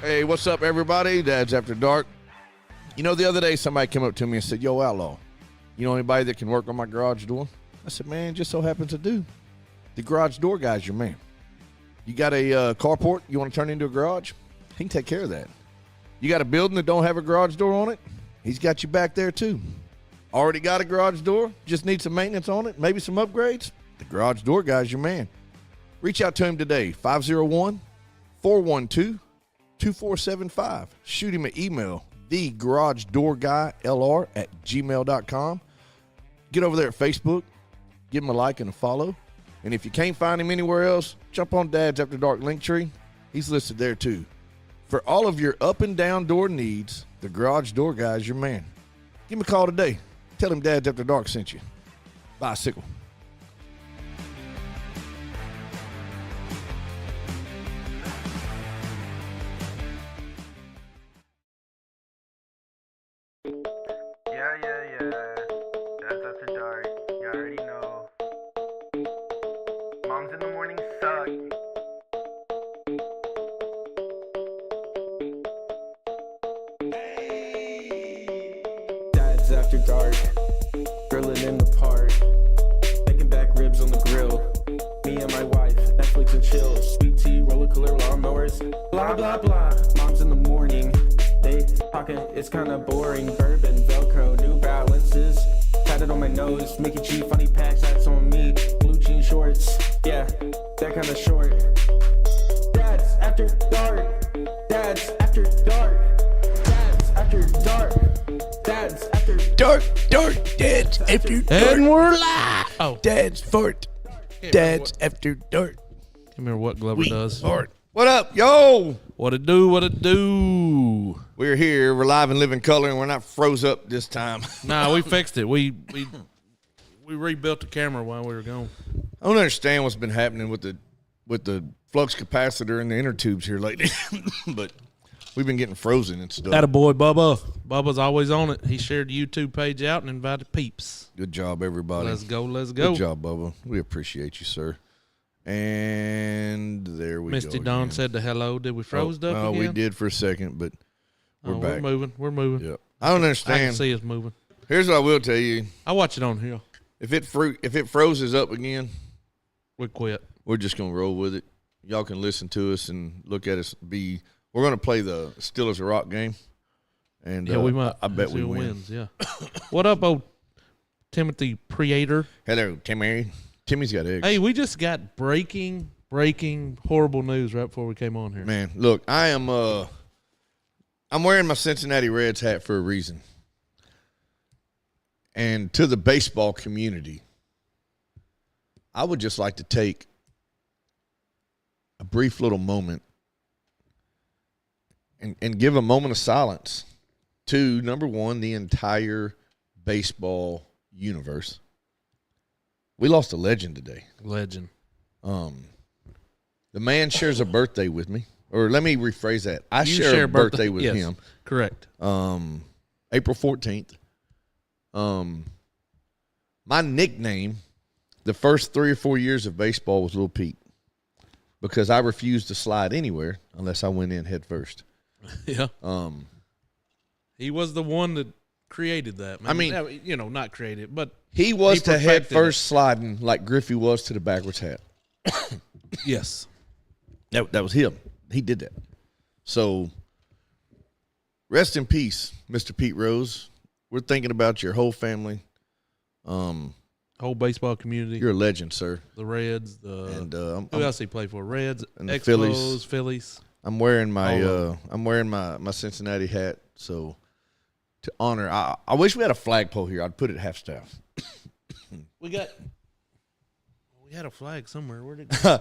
Hey, what's up, everybody? Dad's After Dark. You know, the other day somebody came up to me and said, "Yo, Outlaw, you know anybody that can work on my garage door?" I said, "Man, just so happens to do. The garage door guy's your man. You got a carport you want to turn into a garage? He can take care of that. You got a building that don't have a garage door on it? He's got you back there, too. Already got a garage door? Just need some maintenance on it? Maybe some upgrades? The garage door guy's your man. Reach out to him today, 501-412-2475. Shoot him an email, thegaragedoorguylr@gmail.com. Get over there at Facebook. Give him a like and a follow. And if you can't find him anywhere else, jump on Dad's After Dark Linktree. He's listed there too. For all of your up and down door needs, the garage door guy is your man. Give him a call today. Tell him Dad's After Dark sent you. Bicycle. Yeah. That's After Dark. You already know. Moms in the morning suck. Dad's After Dark. Grilling in the park. Making back ribs on the grill. Me and my wife, Netflix and chill. Sweet tea, roller cooler, lawnmowers. Blah, blah, blah. Moms in the morning. They talking, it's kinda boring. Bourbon, Velcro, New Balances. Tatted on my nose, Mickey G, funny packs, that's on me. Blue jean shorts, yeah, that kinda short. Dad's After Dark. Dad's After Dark. Dad's After Dark. Dad's After Dark, Dad's After Dark. And we're live. Oh, Dad's Fart. Dad's After Dark. can't remember what Glover does. Fart. What up, yo? What it do? What it do? We're here. We're live and living color, and we're not froze up this time. Nah, we fixed it. We rebuilt the camera while we were gone. I don't understand what's been happening with the flux capacitor and the inner tubes here lately, but we've been getting frozen and stuff. Attaboy, Bubba. Bubba's always on it. He shared the YouTube page out and invited peeps. Good job, everybody. Let's go. Good job, Bubba. We appreciate you, sir. And there we go. Misty Dawn again. said the hello. Did we froze up No, again? we did for a second, but we're back. We're moving. Yep. I don't I can understand. see us moving. Here's what I will tell you: I watch it on here. if it frozes up again, We quit. we're just gonna roll with it. Y'all can listen to us and look at us. We're gonna play the Steelers Rock game, and Yeah, we might. I bet See we who win. wins. Yeah. What up, old Timothy Preator? Hello, Timmy. Timmy's got eggs. Hey, we just got breaking horrible news right before we came on here. Man, look, I'm wearing my Cincinnati Reds hat for a reason. And to the baseball community, I would just like to take a brief little moment and give a moment of silence to, number one, the entire baseball universe. We lost a legend today. Legend. The man shares a birthday with me. Or let me rephrase that. I You share a birthday with yes, him. Correct. April 14th. My nickname the first 3 or 4 years of baseball was Little Pete because I refused to slide anywhere unless I went in head first. Yeah. He was the one that created that. Man. I mean, not created, but he was He to head perfected first sliding like Griffey was to the backwards hat. yes. That was him. He did that. So rest in peace, Mr. Pete Rose. We're thinking about your whole family. Whole baseball community. You're a legend, sir. The Reds. And Who else he played for? Reds, and the Expos, Phillies. I'm wearing my All my Cincinnati hat. So to honor, I wish we had a flagpole here. I'd put it half staff. We had a flag somewhere. Where did it go?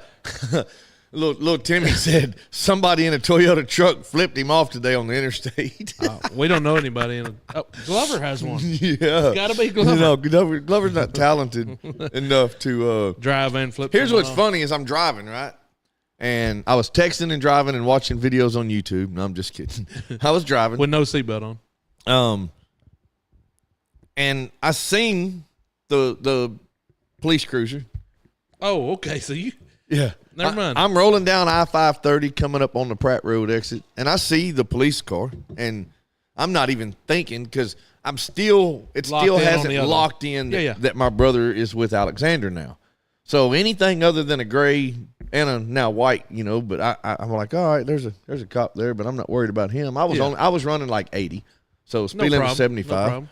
Little Timmy said somebody in a Toyota truck flipped him off today on the interstate. We don't know anybody. Glover has one. Yeah, Gotta be Glover. No, Glover's not talented enough to Drive and flip. Here's someone what's off. funny is I'm driving, right? And I was texting and driving and watching videos on YouTube. No, I'm just kidding. I was driving. with no seatbelt on. And I seen the police cruiser. Oh, okay. So you Yeah. Never mind. I'm rolling down I-530 coming up on the Pratt Road exit, and I see the police car, and I'm not even thinking because it still Locked in on the hasn't other. locked in Yeah. that my brother is with Alexander now. So anything other than a gray and a now white, but I'm like, all right, there's a cop there, but I'm not worried about him. I was running like 80, so speed limit was 75.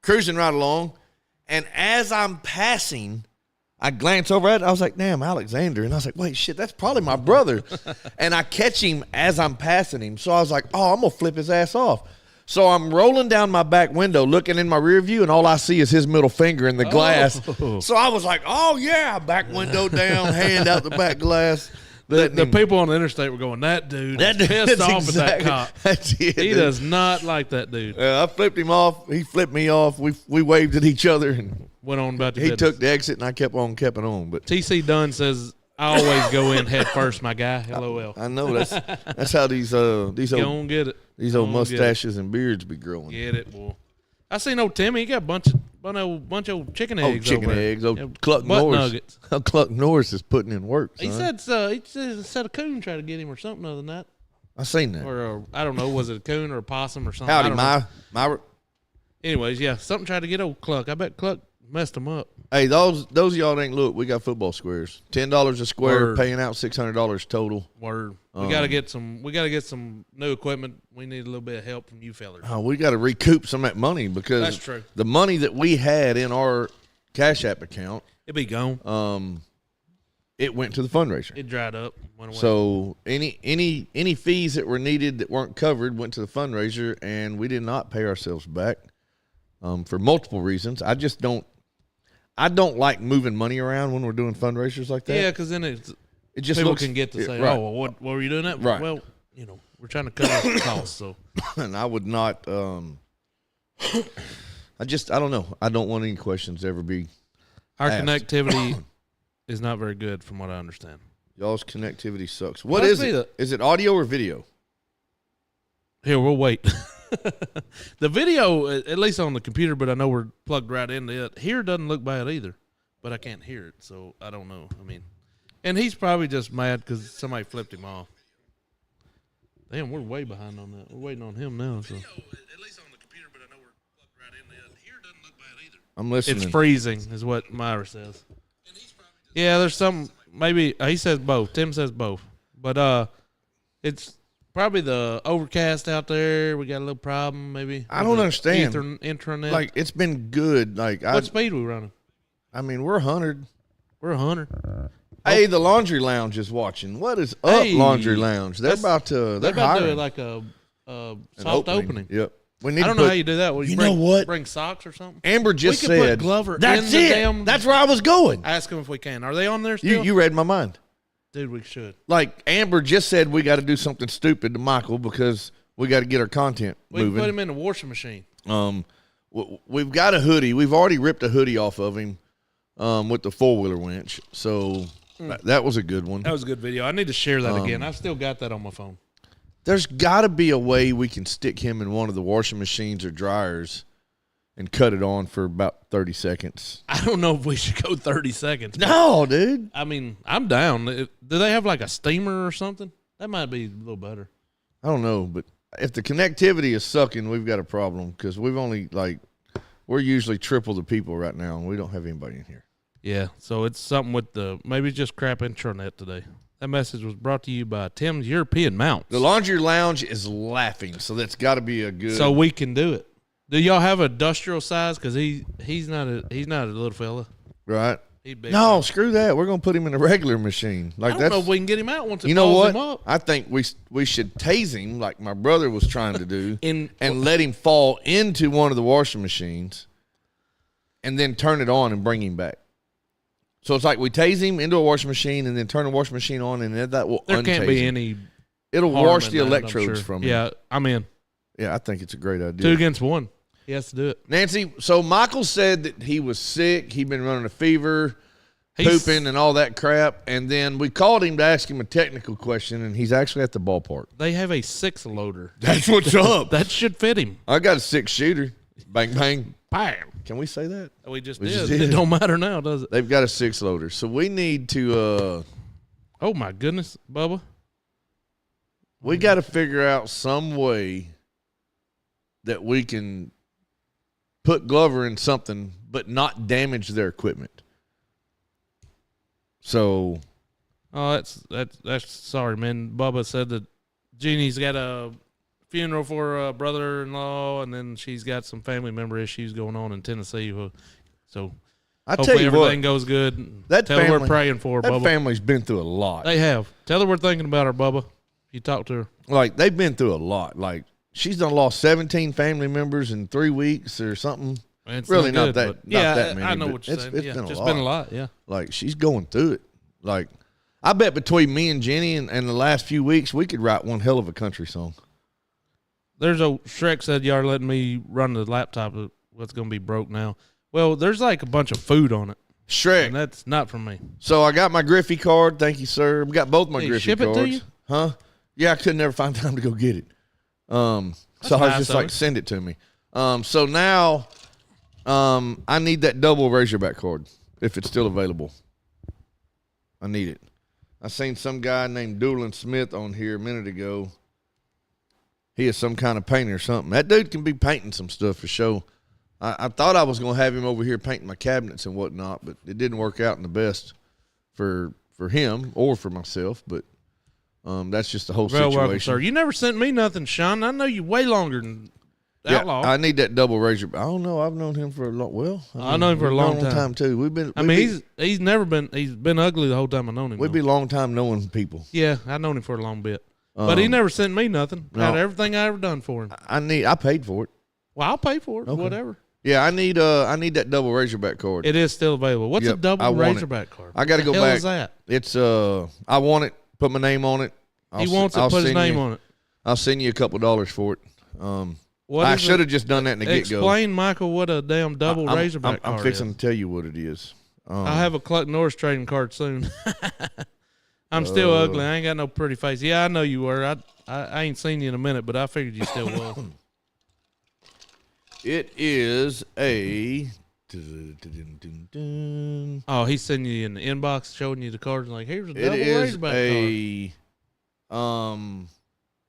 Cruising right along, and as I'm passing, I glance over at it. I was like, damn, Alexander. And I was like, wait, shit, that's probably my brother. And I catch him as I'm passing him. So I was like, oh, I'm going to flip his ass off. So I'm rolling down my back window, looking in my rear view, and all I see is his middle finger in the glass. So I was like, oh, yeah, back window down, hand out the back glass. The people on the interstate were going, that dude is pissed off at that cop. That's it, He dude. does not like that dude. I flipped him off. He flipped me off. We waved at each other, and Went on about the he business. took the exit, and I kept on. But TC Dunn says, I always go in head first, my guy. LOL. I know that's how these Go old on, get it. these Go old on, get it. mustaches and beards be growing. Get it, boy. I seen old Timmy. He got a bunch of chicken Oh, eggs. chicken over there. eggs. Oh, Yeah, Cluck butt Norris. nuggets. Cluck Norris is putting in work. He son. said a coon tried to get him or something other than that. I seen that. Or I don't know, was it a coon or a possum or something? I Howdy, don't know. my. Anyways, yeah, something tried to get old Cluck. I bet Cluck messed him up. Hey, those of y'all that ain't look. We got football squares. $10 a square, Word. paying out $600 total. Word. We gotta get some. We gotta get some new equipment. We need a little bit of help from you fellers. We got to recoup some of that money because That's true. the money that we had in our Cash App account, It'd be gone. it went to the fundraiser. It dried up. Went away. So any fees that were needed that weren't covered went to the fundraiser, and we did not pay ourselves back for multiple reasons. I don't like moving money around when we're doing fundraisers like that. yeah, because then it just people looks, can get to say, right. "Oh, well, what were you doing that?" for?" Right. Well, we're trying to cut off the costs. So And I would not. I don't know. I don't want any questions to ever be. our Asked. connectivity is not very good, from what I understand. Y'all's connectivity sucks. What Must is be it? Is it audio or video? Here, we'll wait. The video, at least on the computer, but I know we're plugged right into it. Here doesn't look bad either, but I can't hear it, so I don't know. I mean, and he's probably just mad because somebody flipped him off. Damn, we're way behind on that. We're waiting on him now. So. At least on the computer, but I know we're plugged right into it. Here doesn't look bad either. I'm listening. It's freezing, is what Myra says. Yeah, there's some. Maybe he says both. Tim says both, but it's probably the overcast out there. We got a little problem. Maybe I don't understand. Intranet. Like it's been good. Like what speed we running? I mean, we're 100. We're 100. Hey, the Laundry Lounge is watching. What is up, Hey, Laundry Lounge? They're that's- about to. They're They're about to do hiring. it like a An soft opening. Yep. We need I don't to know put, how you do that. Well, You bring, know what? Bring socks or something. Amber just we could said. put Glover That's in the it. damn. That's where I was going. Ask them if we can. Are they on there still? You read my mind. Dude, we should. Like Amber just said, we got to do something stupid to Michael because we got to get our content We can moving. put him in the washing machine. We've got a hoodie. We've already ripped a hoodie off of him with the 4-wheeler winch. So that was a good one. That was a good video. I need to share that again. I've still got that on my phone. There's got to be a way we can stick him in one of the washing machines or dryers and cut it on for about 30 seconds. I don't know if we should go 30 seconds. but- No, dude. I mean, I'm down. Do they have like a steamer or something? That might be a little better. I don't know, but if the connectivity is sucking, we've got a problem because we've only we're usually triple the people right now, and we don't have anybody in here. Yeah, so it's something with maybe just crap intranet today. That message was brought to you by Tim's European Mounts. The Laundry Lounge is laughing, so that's got to be a good. So we can do it. Do y'all have industrial size? Because he's not a little fella. right? He's big. No, screw that. We're gonna put him in a regular machine. I Like don't that's. know if we can get him out once it You know balls what? him up. I think we should tase him like my brother was trying to do, In- and let him fall into one of the washing machines, and then turn it on and bring him back. So it's like we tase him into a washing machine and then turn the washing machine on, and then that will There can't be him. any. It'll harm wash in the that, I'm electrodes sure. from him. Yeah, I'm in. Yeah, I think it's a great idea. 2 against 1. He has to do it. Nancy, so Michael said that he was sick. He'd been running a fever, He's- pooping, and all that crap. And then we called him to ask him a technical question, and he's actually at the ballpark. They have a 6 loader. That's what's up. That should fit him. I got a 6-shooter. Bang, bang. Bam. Can we say that? We just We did. just did. It don't matter now, does it? They've got a 6-loader. So we need to Oh my goodness, Bubba. we got to figure out some way that we can put Glover in something but not damage their equipment. So Oh, that's sorry, man. Bubba said that Jeannie's got a funeral for a brother-in-law, and then she's got some family member issues going on in Tennessee. So I tell hopefully you everything what, goes good. that Tell her family- we're praying for her, that Bubba. family's been through a lot. They have. Tell her we're thinking about her, Bubba. You talk to her. Like, they've been through a lot. Like, she's done lost 17 family members in 3 weeks or something. It's Really not not good, that- but- not yeah, that many, I know but what you're it's- saying. it's Yeah, been a just lot. been a lot, yeah. Like, she's going through it. Like, I bet between me and Jenny and the last few weeks, we could write one hell of a country song. There's a Shrek said y'all letting me run the laptop. What's going to be broke now? Well, there's like a bunch of food on it, Shrek. and that's not from me. So I got my Griffey card. Thank you, sir. We got both my Hey, Griffey ship it to cards. you? Huh? Yeah, I could never find time to go get it. So I was nice just of like, her. send it to me. So now I need that double Razorback card if it's still available. I need it. I seen some guy named Doolin Smith on here a minute ago. He is some kind of painter or something. That dude can be painting some stuff for sure. I thought I was going to have him over here painting my cabinets and whatnot, but it didn't work out in the best for him or for myself. But that's just the whole Well, situation. welcome, sir. You never sent me nothing, Sean. I know you way longer than Yeah, Outlaw. I need that double Razorback. I don't know. I've known him for a long. Well, I know him for a we've long known time. too. We've been. I mean, he's been ugly the whole time I've known him. we'd though. be a long time knowing people. Yeah, I've known him for a long bit. But he never sent me nothing. no. Out of everything I ever done for him. I paid for it. Well, I'll pay for it. Okay. Whatever. Yeah, I need that double Razorback card. It is still available. What's Yep, a double I want it. Razorback card? I got to What go the hell back. is that? It's I want it. Put my name on it. He wants it. Put his name on it. I'll send you a couple dollars for it. What I is should it? have just done that in the get go. Explain, Michael, what a damn double Razorback I'm card fixing is. to tell you what it is. I'll have a Cluck Norris trading card soon. I'm still ugly. I ain't got no pretty face. Yeah, I know you were. I ain't seen you in a minute, but I figured you still was. It is a. Oh, he's sending you in the inbox, showing you the cards, and like, here's a It double is Razorback card. a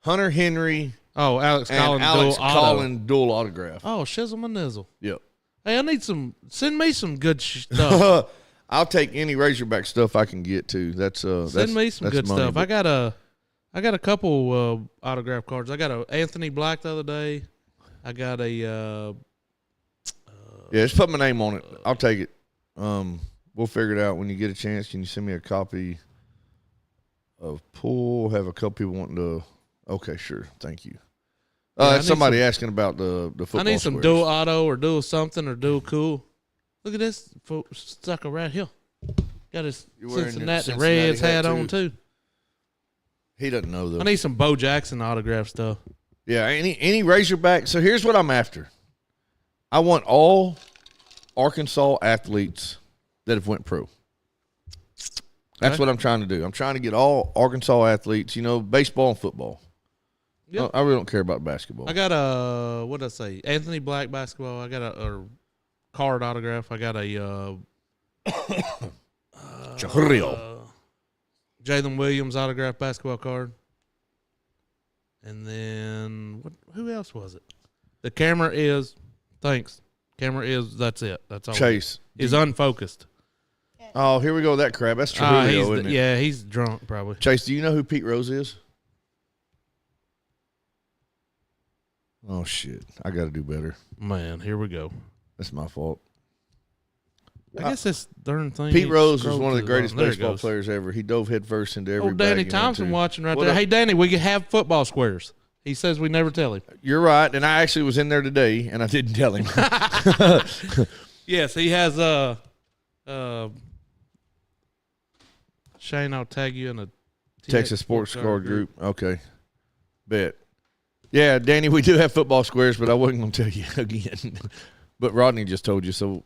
Hunter Henry Oh, Alex and Collins Alex dual auto. Collins dual autograph. Oh, shizzle my nizzle. Yep. Hey, I need some. Send me some good stuff. I'll take any Razorback stuff I can get to. That's Send me some good money, stuff. but I got a couple autograph cards. I got a Anthony Black the other day. I got a yeah, just put my name on it. I'll take it. We'll figure it out when you get a chance. Can you send me a copy of Pool? Have a couple people wanting to. Okay, sure. Thank you. I need Somebody asking about the football. I need some squares. dual auto or dual something or dual cool. Look at this sucker right here. Got his You're wearing your Cincinnati Cincinnati Reds hat hat, on too. He doesn't know though. I need some Bo Jackson autograph stuff. Yeah, any Razorback. So here's what I'm after. I want all Arkansas athletes that have went pro. That's Okay. what I'm trying to do. I'm trying to get all Arkansas athletes, baseball and football. Yep. I really don't care about basketball. I got a what did I say? Anthony Black basketball. I got a card autograph. I got a Jalen Williams autograph basketball card. And then who else was it? The camera is that's it. That's all. Chase. Is unfocused. Oh, here we go. That crap. That's Trujillo, isn't it? Yeah, he's drunk probably. Chase, do you know who Pete Rose is? Oh, shit. I got to do better. Man, here we go. That's my fault. I guess this darn thing. Pete Rose was scrolled one of the to greatest bottom. There it baseball goes. players ever. He dove headfirst into every Oh, Danny bag he went Thompson to. watching right What there. up? Hey, Danny, we can have football squares. He says we never tell him. You're right, and I actually was in there today, and I didn't tell him. Yes, he has Shane, I'll tag you in a Texas Sports Card Group. Okay. Bet. Yeah, Danny, we do have football squares, but I wasn't going to tell you again. But Rodney just told you, so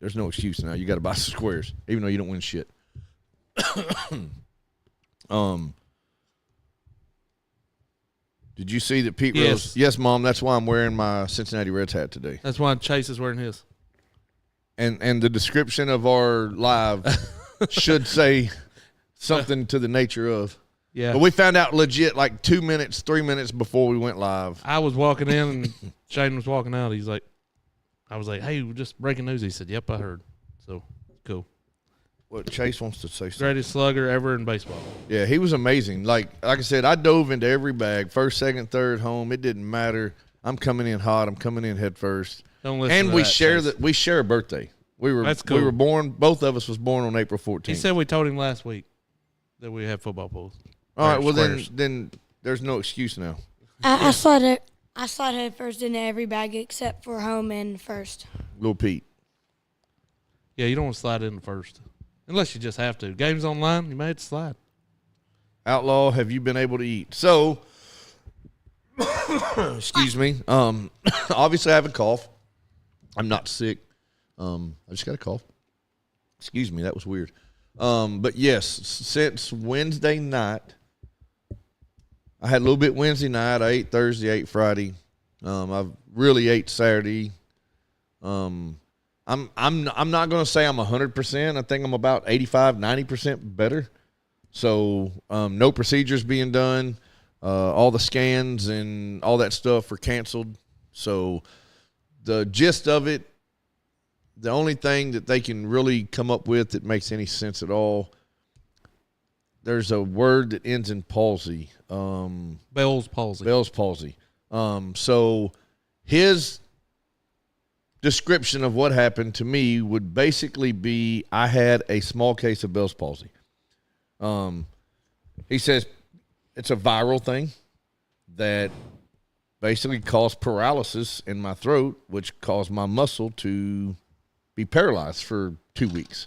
there's no excuse now. You got to buy some squares, even though you don't win shit. Did you see that Pete Yes. Rose? Yes, Mom. That's why I'm wearing my Cincinnati Reds hat today. That's why Chase is wearing his. And the description of our live should say something to the nature of. Yeah. But we found out legit like 2 minutes, 3 minutes before we went live. I was walking in and Shane was walking out. He's like, I was like, hey, just breaking news. He said, yep, I heard. So, cool. Well, Chase wants to say something. Greatest slugger ever in baseball. Yeah, he was amazing. Like I said, I dove into every bag. First, second, third, home. It didn't matter. I'm coming in hot. I'm coming in head first. Don't listen And to we that, share Chase. that. We share a birthday. That's cool. We were born. Both of us was born on April 14th. He said we told him last week that we had football pools. All right. Well, Squares. then there's no excuse now. I slid it. I slid head first into every bag except for home and first. Little Pete. Yeah, you don't want to slide in the first. Unless you just have to. Game's online, you may have to slide. Outlaw, have you been able to eat? So, excuse me. Obviously, I have a cough. I'm not sick. I just got a cough. Excuse me, that was weird. But yes, since Wednesday night, I had a little bit Wednesday night. I ate Thursday, ate Friday. I've really ate Saturday. I'm not going to say I'm 100%. I think I'm about 85, 90% better. So no procedures being done. All the scans and all that stuff were canceled. So the gist of it, the only thing that they can really come up with that makes any sense at all, there's a word that ends in palsy. Bell's palsy. Bell's palsy. So his description of what happened to me would basically be I had a small case of Bell's palsy. He says it's a viral thing that basically caused paralysis in my throat, which caused my muscle to be paralyzed for 2 weeks.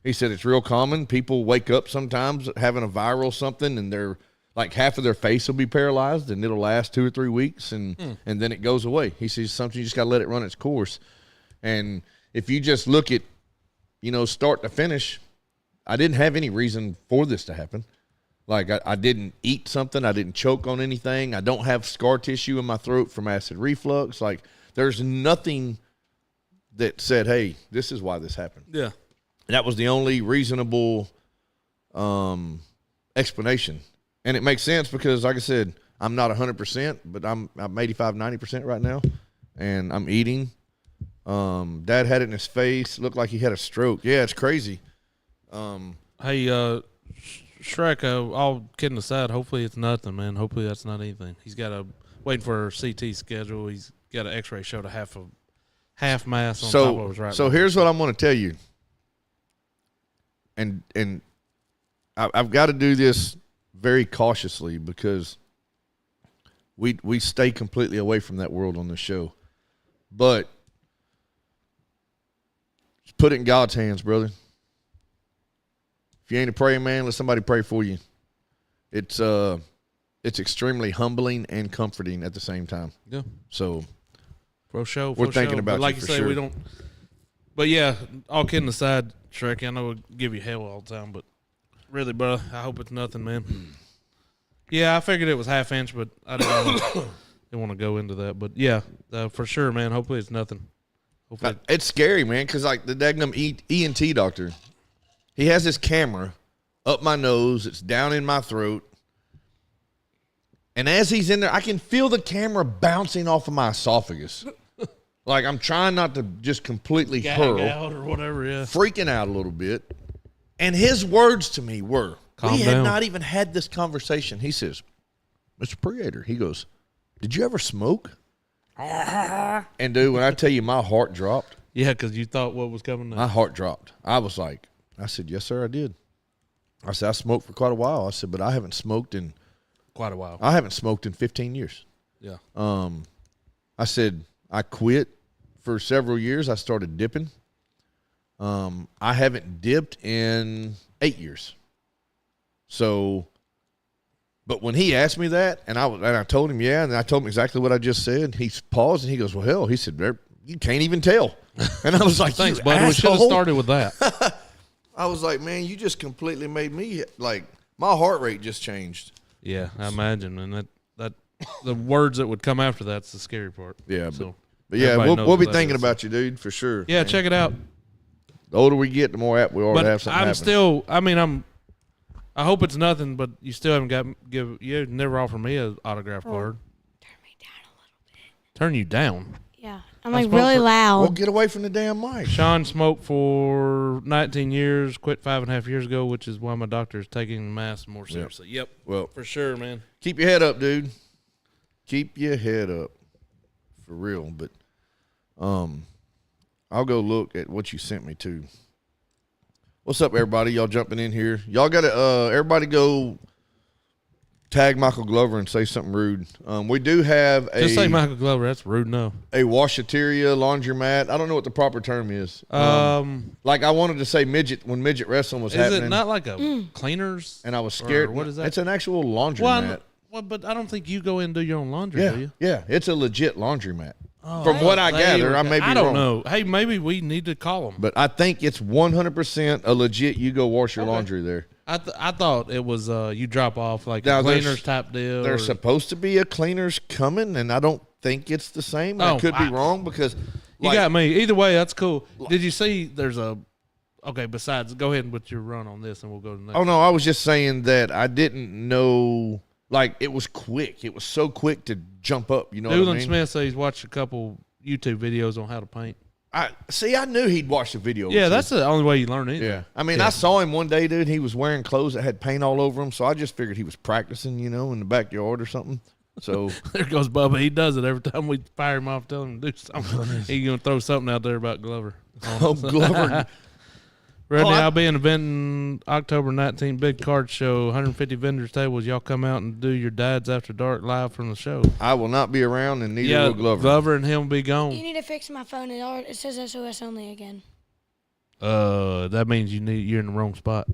He said it's real common. People wake up sometimes having a viral something and they're like half of their face will be paralyzed and it'll last 2 or 3 weeks and then it goes away. He says something you just got to let it run its course. And if you just look at, start to finish, I didn't have any reason for this to happen. Like I didn't eat something. I didn't choke on anything. I don't have scar tissue in my throat from acid reflux. Like there's nothing that said, hey, this is why this happened. Yeah. That was the only reasonable explanation. And it makes sense because, like I said, I'm not 100%, but I'm 85, 90% right now. And I'm eating. Dad had it in his face. Looked like he had a stroke. Yeah, it's crazy. Hey, Shrek, all kidding aside, hopefully it's nothing, man. Hopefully that's not anything. He's got waiting for a CT schedule. He's got an x-ray showed a half mass on top of his right. So here's what I'm going to tell you. And I've got to do this very cautiously because we stay completely away from that world on this show. But just put it in God's hands, brother. If you ain't a praying man, let somebody pray for you. It's extremely humbling and comforting at the same time. Yeah. So for sure. we're thinking sure. about but like you you for say, sure. we don't. But yeah, all kidding aside, Shrek, I know we give you hell all the time, but really, bro, I hope it's nothing, man. Yeah, I figured it was half inch, but I didn't want to go into that. But yeah, for sure, man. Hopefully it's nothing. Hopefully It's scary, man, because like the daggum ENT doctor, he has this camera up my nose. It's down in my throat. And as he's in there, I can feel the camera bouncing off of my esophagus. Like I'm trying not to just completely gag hurl, out or whatever. Yeah. freaking out a little bit. And his words to me were, Calm we had down. not even had this conversation. He says, Mr. Preator, he goes, did you ever smoke? And dude, when I tell you my heart dropped, Yeah, because you thought what was coming. my heart dropped. I said, yes, sir, I did. I said, I smoked for quite a while. I said, but I haven't smoked in Quite a while. 15 years. Yeah. I said, I quit for several years. I started dipping. I haven't dipped in 8 years. So, but when he asked me that, and I told him, yeah, and I told him exactly what I just said, he paused and he goes, well, hell, he said, you can't even tell. And I was like, Thanks, you buddy. We should have asshole. started with that. I was like, man, you just completely made me, like, my heart rate just changed. Yeah, I imagine, and that the words that would come after that's the scary part. Yeah, So but yeah, everybody knows we'll be what that thinking is. about you, dude, for sure. Yeah, check it out. The older we get, the more apt we are But to have something I'm happen. still. I mean, I hope it's nothing. But you still haven't you never offered me an autograph card. Turn me down a little bit. Turn you down. Yeah, I'm I like spoke really for- loud. Well, get away from the damn mic. Sean smoked for 19 years, quit 5.5 years ago, which is why my doctor is taking mass more seriously. Yep, Well, for sure, man. keep your head up, dude. Keep your head up, for real. But, I'll go look at what you sent me too. What's up, everybody? Y'all jumping in here? Y'all got to everybody go tag Michael Glover and say something rude. We do have Just say Michael Glover. That's rude enough. a washateria laundromat. I don't know what the proper term is. Like I wanted to say midget when midget wrestling was Is happening, it not like a cleaners? and I was scared. Or what is that? It's an actual laundromat. Well, but I don't think you go in and do your own laundry, do you? Yeah, it's a legit laundromat. Oh, From what I they gather, were- I may be I don't wrong. know. Hey, maybe we need to call them. But I think it's 100% a legit. You go wash your Okay. laundry there. I thought it was you drop off like Now, a there's- cleaners type deal. There's or- supposed to be a cleaners coming, and I don't think it's the same. I Oh, could be I- wrong because You got me. Either way, that's cool. Did you see there's a okay, besides go ahead with your run on this and we'll go to the next. Oh no, I was just saying that I didn't know. Like it was quick. It was so quick to jump up. You know what I Doolin mean? Smith says he's watched a couple YouTube videos on how to paint. I knew he'd watch the video. Yeah, too. that's the only way you learn anything. Yeah, I mean, Yeah. I saw him one day, dude. He was wearing clothes that had paint all over him, so I just figured he was practicing, you know, in the backyard or something. So There goes Bubba. He does it every time we fire him off, tell him to do something. He's gonna throw something out there about Glover. oh, Glover. Rodney, Oh, I'll be in an event in October 19th, big card show, 150 vendors tables. Y'all come out and do your Dads After Dark live from the show. I will not be around, and neither will Glover. Glover and him will be gone. You need to fix my phone. It says SOS only again. That means you're in the wrong spot.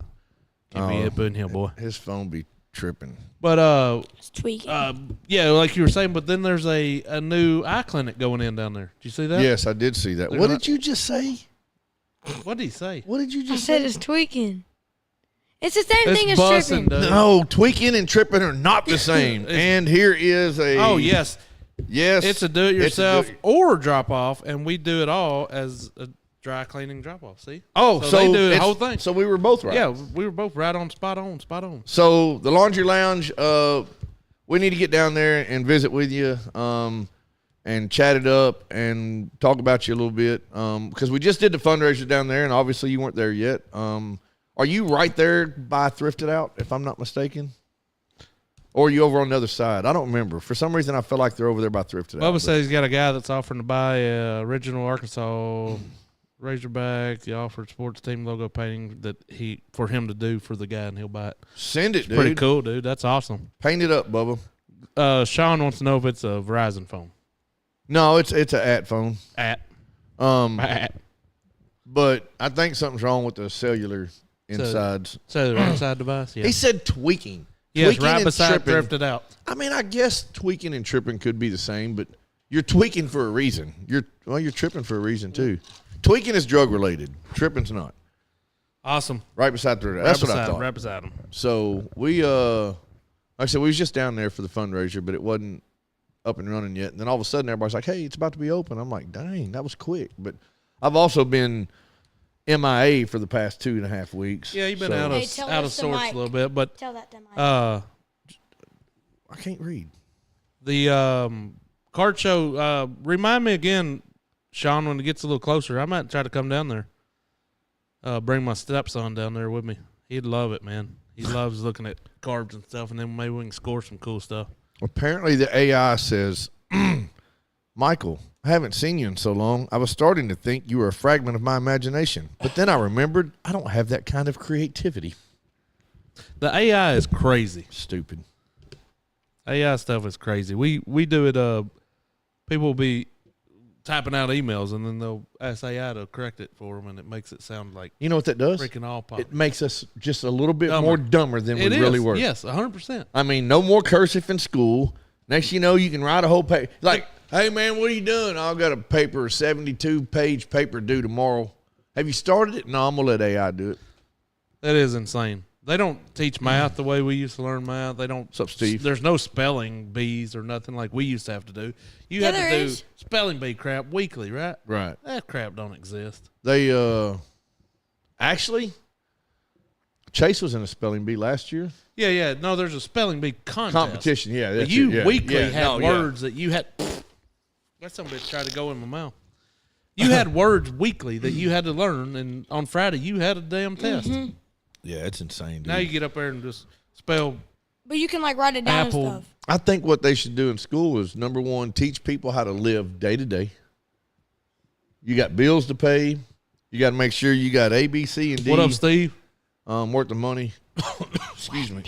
Can't be Oh. up in here, boy. His phone be tripping. But It's tweaking. yeah, like you were saying. But then there's a new eye clinic going in down there. Did you see that? Yes, I did see that. They're What gonna- did you just say? What did he say? What did you I just said say? it's tweaking. It's the same It's thing as bussing, tripping. dude. No, tweaking and tripping are not the same. It's- And here is a. Oh yes, Yes. it's a do-it-yourself It's a or drop-off, and we do it all as a dry cleaning drop-off. See? Oh, So so, they do the it's- whole thing. So we were both right. Yeah, we were both right on, spot on, spot on. So the Laundry Lounge, we need to get down there and visit with you, and chat it up and talk about you a little bit, because we just did the fundraiser down there, and obviously you weren't there yet. Are you right there by Thrifted Out, if I'm not mistaken? Or are you over on the other side? I don't remember. For some reason, I feel like they're over there by Thrifted Out. Bubba but- says he's got a guy that's offering to buy a original Arkansas Razorback, the Alfred Sports Team logo painting that for him to do for the guy, and he'll buy it. Send it, dude. Pretty cool, dude. That's awesome. Paint it up, Bubba. Sean wants to know if it's a Verizon phone. No, it's an at phone. At. But I think something's wrong with the cellular insides. So the right side device? Yeah. He said tweaking. Yes, Tweaking right and beside tripping. Drifted Out. I mean, I guess tweaking and tripping could be the same, but you're tweaking for a reason. You're tripping for a reason too. Tweaking is drug related. Tripping's not. Awesome. Right beside the. That's what I thought. Right beside him. So we, like I said, we was just down there for the fundraiser, but it wasn't up and running yet. And then all of a sudden, everybody's like, "Hey, it's about to be open." I'm like, "Dang, that was quick." But I've also been MIA for the past 2.5 weeks. Yeah, you've been so out Hey, of tell out of us the sorts mic. a little bit, but Tell that to my. I can't read. the card show. Remind me again, Sean, when it gets a little closer. I might try to come down there. Bring my stepson down there with me. He'd love it, man. He loves looking at cards and stuff, and then maybe we can score some cool stuff. Apparently, the AI says, Michael, I haven't seen you in so long. I was starting to think you were a fragment of my imagination. But then I remembered I don't have that kind of creativity. The AI is crazy. Stupid. AI stuff is crazy. We do it. People will be typing out emails, and then they'll ask AI to correct it for them, and it makes it sound like You know what that does? freaking all pop. It makes us just a little bit Dumber. more dumber than we It really is. were. Yes, 100%. I mean, no more cursive in school. Next you know, you can write a whole page. Like, hey, man, what are you doing? I've got a 72-page paper due tomorrow. Have you started it? No, I'm going to let AI do it. That is insane. They don't teach math the way we used to learn math. They don't. What's up, Steve? There's no spelling bees or nothing like we used to have to do. You Yeah, had there to do is. spelling bee crap weekly, right? Right. That crap don't exist. They actually Chase was in a spelling bee last year. Yeah. No, there's a spelling bee contest. Competition, yeah. But That's you it, yeah. weekly Yeah, had no, yeah. words that you had. That some bitch tried to go in my mouth. You had words weekly that you had to learn, and on Friday you had a damn test. Yeah, it's insane, dude. Now you get up there and just spell. But you can like write it down Apple. and stuff. I think what they should do in school is, number one, teach people how to live day to day. You got bills to pay. You got to make sure you got A, B, C, and D. What up, Steve? Worth the money. Excuse me.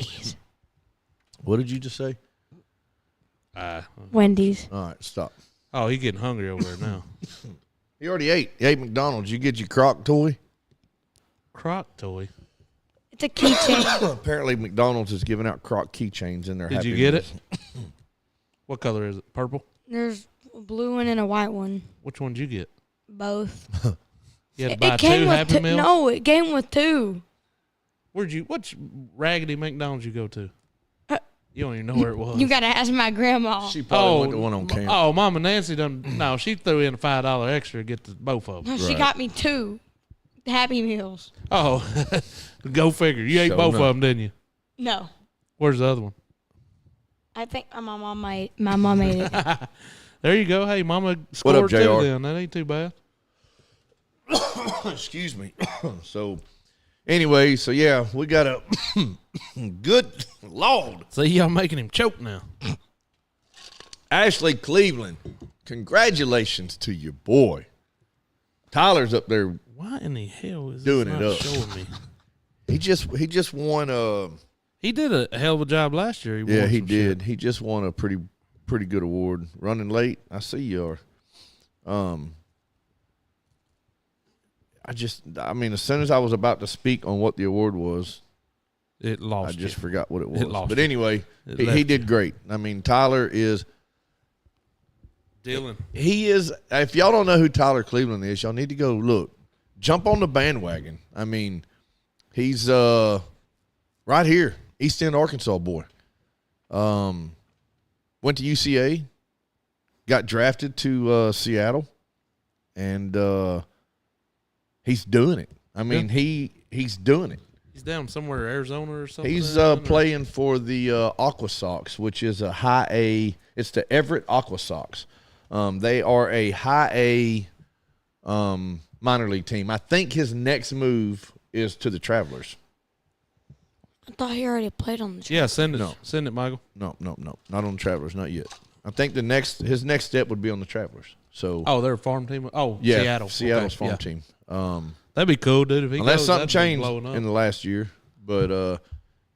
What did you just say? Wendy's. All right, stop. Oh, he getting hungry over there now. You already ate. You ate McDonald's. You get your Croc toy? Croc toy. It's a keychain. Apparently, McDonald's is giving out Croc keychains in their Did Happy you get Meals. it? What color is it? Purple. There's a blue one and a white one. Which one did you get? Both. You had to buy It came two with Happy Meals. No, it came with two. Which raggedy McDonald's you go to? Uh, You don't even know where it was. You gotta ask my grandma. She probably went to one on camp. Oh, Mama Nancy done. No, she threw in a $5 extra to get both of them. No, she Right. got me two Happy Meals. Oh, go figure. You ate Sure both of enough. them, didn't you? No, Where's the other one? I think my mom ate it. There you go. Hey, Mama scored JR? too. Then that ain't too bad. Excuse me. So, anyway, so yeah, we got a good Lord. See, y'all making him choke now. Ashley Cleveland, congratulations to your boy. Tyler's up there. Why in the hell is Doing this it not up. showing me? He just won He did a hell of a job last year. yeah, won he some did. shit. He just won a pretty good award. Running late. I see you are. I mean, as soon as I was about to speak on what the award was, It lost. I just you. forgot what it was. lost But you. anyway, It he left did great. I mean, Tyler is Dylan. he is. If y'all don't know who Tyler Cleveland is, y'all need to go look. Jump on the bandwagon. I mean, he's right here, East End, Arkansas boy. Went to UCA, got drafted to Seattle, and he's doing it. I mean, he's doing it. He's down somewhere, Arizona or something. He's or- playing for the Aqua Sox, which is a high A. It's the Everett Aqua Sox. They are a high A minor league team. I think his next move is to the Travelers. I thought he already played on the show. Yeah, send it. No. Send it, Michael. No, not on the Travelers, not yet. I think his next step would be on the Travelers. So Oh, they're a farm team. Oh, yeah, Seattle. Seattle's Okay, farm yeah. team. That'd be cool, dude. If he Unless goes, something that'd be changed blowing up. in the last year, but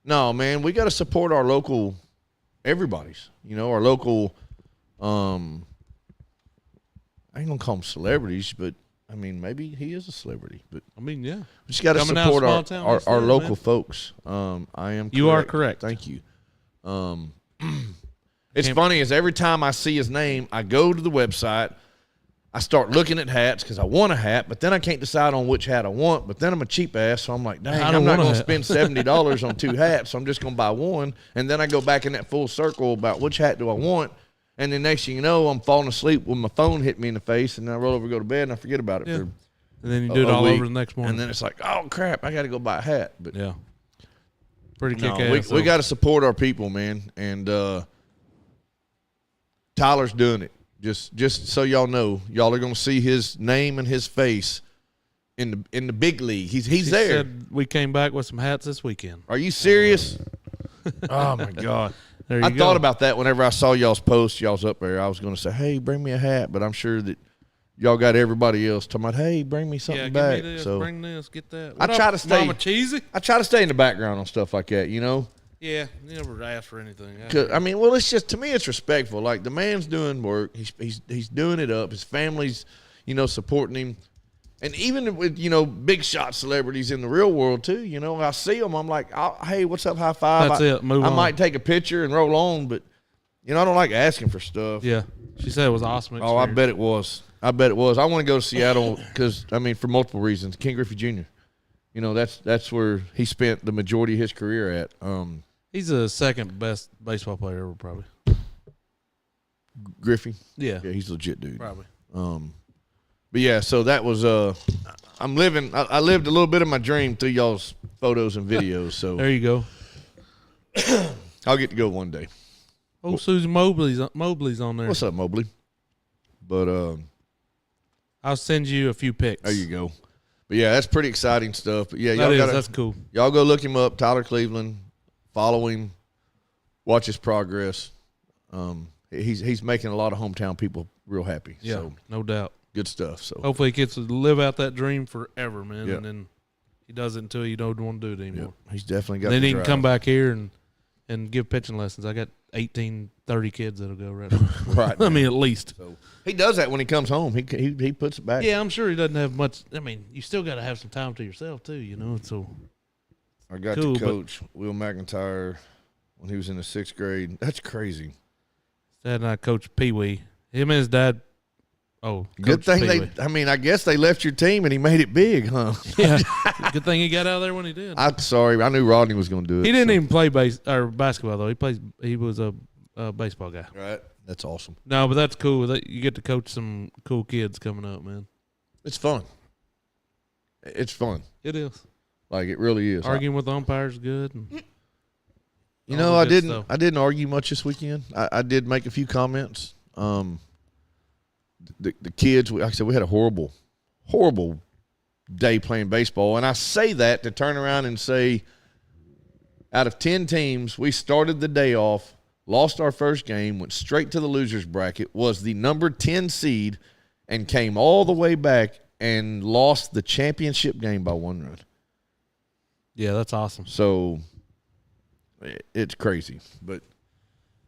no, man, we got to support our local, everybody's. You know, our local. I ain't gonna call them celebrities, but I mean, maybe he is a celebrity. But I mean, yeah. we just got to Coming out of support small town, our that's it, local man. folks. I am. You are correct. Thank you. It's funny is every time I see his name, I go to the website. I start looking at hats because I want a hat, but then I can't decide on which hat I want. But then I'm a cheap ass, so I'm like, dang, I don't I'm not want a going to hat. spend $70 on two hats, so I'm just going to buy one. And then I go back in that full circle about which hat do I want. And then next thing you know, I'm falling asleep when my phone hit me in the face, and then I roll over, go to bed, and I forget about it Yeah. for And then you do it a all week. over the next morning. And then it's like, oh crap, I got to go buy a hat. But yeah. Pretty no, kick ass. we got to support our people, man. And Tyler's doing it. Just so y'all know, y'all are going to see his name and his face in the big league. He's there. Said we came back with some hats this weekend. Are you serious? Oh my God. There you I go. thought about that whenever I saw y'all's post. Y'all's up there. I was going to say, hey, bring me a hat, but I'm sure that y'all got everybody else talking about, hey, bring me something Yeah, back. give me this, So bring this, get that. I What try up, to stay- Mama Cheesy. I try to stay in the background on stuff like that, you know. Yeah, you never asked for anything. 'Cause, I mean, well, it's just, to me, it's respectful. Like, the man's doing work. He's doing it up. His family's, you know, supporting him. And even with, you know, big shot celebrities in the real world, too, you know, I see them. I'm like, hey, what's up, high five? That's it. Move I on. might take a picture and roll on, but, you know, I don't like asking for stuff. Yeah, she said it was awesome. Oh, I experience. bet it was. I want to go to Seattle because, I mean, for multiple reasons. King Griffey Jr. You know, that's where he spent the majority of his career at. He's the second best baseball player ever, probably. Griffey. Yeah, Yeah, he's a legit dude. probably. But yeah, so that was I'm living. I lived a little bit of my dream through y'all's photos and videos. So There you go. I'll get to go one day. Oh, Susan Mobley's on there. What's up, Mobley? But I'll send you a few pics. there you go. But yeah, that's pretty exciting stuff. But yeah, That's cool. y'all go look him up, Tyler Cleveland. Follow him, watch his progress. He's making a lot of hometown people real happy. Yeah, So no doubt. good stuff. So Hopefully he gets to live out that dream forever, man. Yeah. And then he does it until you don't want to do it yeah, anymore. he's definitely got. Then the he can drive. come back here and give pitching lessons. I got 30 kids that'll go right now. Right. I mean, at least. So he does that when he comes home. He puts it back. Yeah, I'm sure he doesn't have much. I mean, you still got to have some time to yourself, too, you know? So, I got Cool, to but- coach Will McIntyre when he was in the 6th grade. That's crazy. Dad and I coached Pee Wee. Him and his dad. Oh, Good coached thing Pee Wee. I mean, I guess they left your team and he made it big, huh? Yeah. Good thing he got out of there when he did. I'm sorry. I knew Rodney was going to do it. He didn't so- even play basketball, though. He was a baseball guy. Right. That's awesome. No, but that's cool. You get to coach some cool kids coming up, man. It's fun. It's fun. It is. Like it really is. Arguing with the umpires is good. And You all know, the I good didn't. stuff. I didn't argue much this weekend. I did make a few comments. The kids. Like I said, we had a horrible day playing baseball, and I say that to turn around and say, out of 10 teams, we started the day off, lost our first game, went straight to the losers bracket, was the number 10 seed, and came all the way back and lost the championship game by 1 run. yeah, that's awesome. So it's crazy, but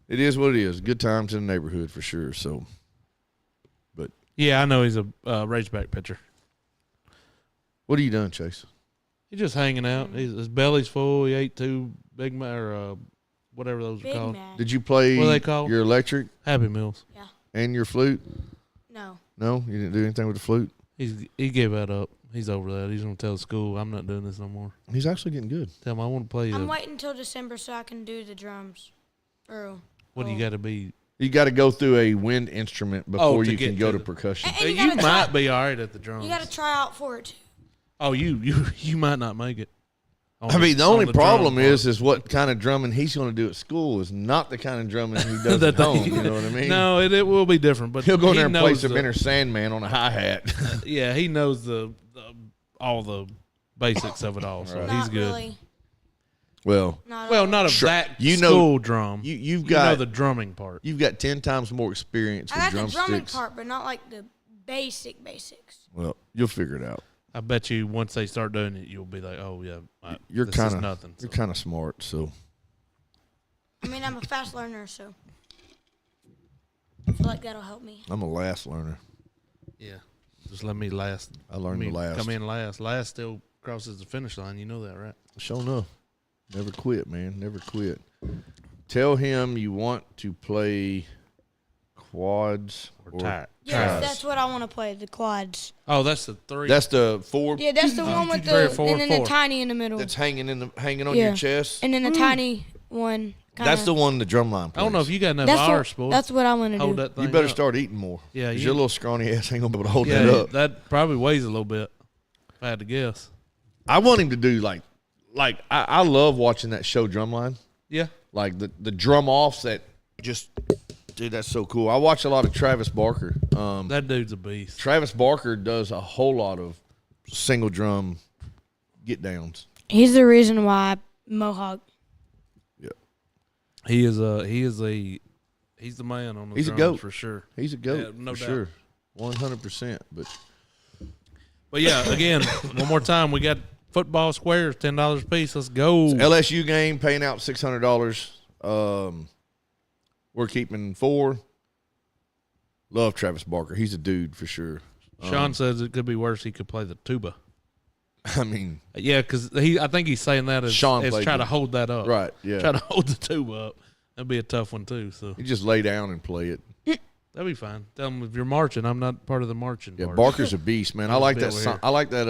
it is what it is. Good times in the neighborhood for sure. So, Yeah, I know he's a Razorback pitcher. what have you done, Chase? He's just hanging out. His belly's full. He ate 2 Big Mac or whatever those are Big called. Mac. Did you play What are they called? your electric Happy Meals. and your flute? No. No, you didn't do anything with the flute. He gave that up. He's over that. He's gonna tell the school I'm not doing this no more. He's actually getting good. Tell him I want to play. I'm waiting until December so I can do the drums. What do you got to be? You got to go through a wind instrument before to you can get go to to the- percussion. And you You gotta might try- be all right at the drums. You got to try out for it too. Oh, you might not make it. I mean, the only on problem drum is what kind of drumming he's going to do at school is not the kind of drumming he does That at home. thing- You know what I mean? No, it will be different. But He'll go in he there and play knows some the- Inner Sandman on a hi-hat. Yeah, he knows all the basics of it all. So Right. he's Not good. really. Well, Not Well, all. not of Sure. that You know- school drum. you've You got know the drumming part. You've got 10 times more experience I with got the drumming drumsticks. part, but not like the basics. Well, you'll figure it out. I bet you once they start doing it, you'll be like, oh yeah, You're this is kind of nothing. You're So. kind of smart, so I mean, I'm a fast learner, so I feel like that'll help me. I'm a last learner. Yeah, just let me last. I learned Me the last. Come in last. Last still crosses the finish line. You know that, right? Sure enough. Never quit, man. Never quit. Tell him you want to play quads Or tight. Yes, Ties. that's what I want to play, the quads. Oh, that's the 3. That's the 4 Yeah, that's the one with 3 or the 4, and then 4. the tiny in the middle. that's hanging on Yeah. your chest. And then the tiny one. That's the one the drum line plays. I don't know if you got enough That's hours, what, boy. that's what I want to Hold do. that thing You better up. start eating more. Yeah, 'Cause you- your little scrawny ass ain't gonna be able to hold Yeah, that up. that probably weighs a little bit. If I had to guess. I want him to do like I love watching that show Drumline. Yeah. Like the drum offs that just dude, that's so cool. I watch a lot of Travis Barker. That dude's a beast. Travis Barker does a whole lot of single drum get downs. He's the reason why Mohawk. He's the man on the He's a drums goat. for sure. He's a goat, Yeah, no for doubt. sure, 100%. But Yeah, again, one more time, we got football squares, $10 a piece. Let's go. LSU game paying out $600. We're keeping 4. Love Travis Barker. He's a dude for sure. Sean says it could be worse. He could play the tuba. I mean, Yeah, because I think he's saying that as Sean played try to the- hold that up. right? Yeah, Try to hold the tuba up. That'd be a tough one too. So you just lay down and play it. that'd be fine. Tell him if you're marching, I'm not part of the marching. Yeah, part. Barker's a beast, man. I like Be that over song. here. I like that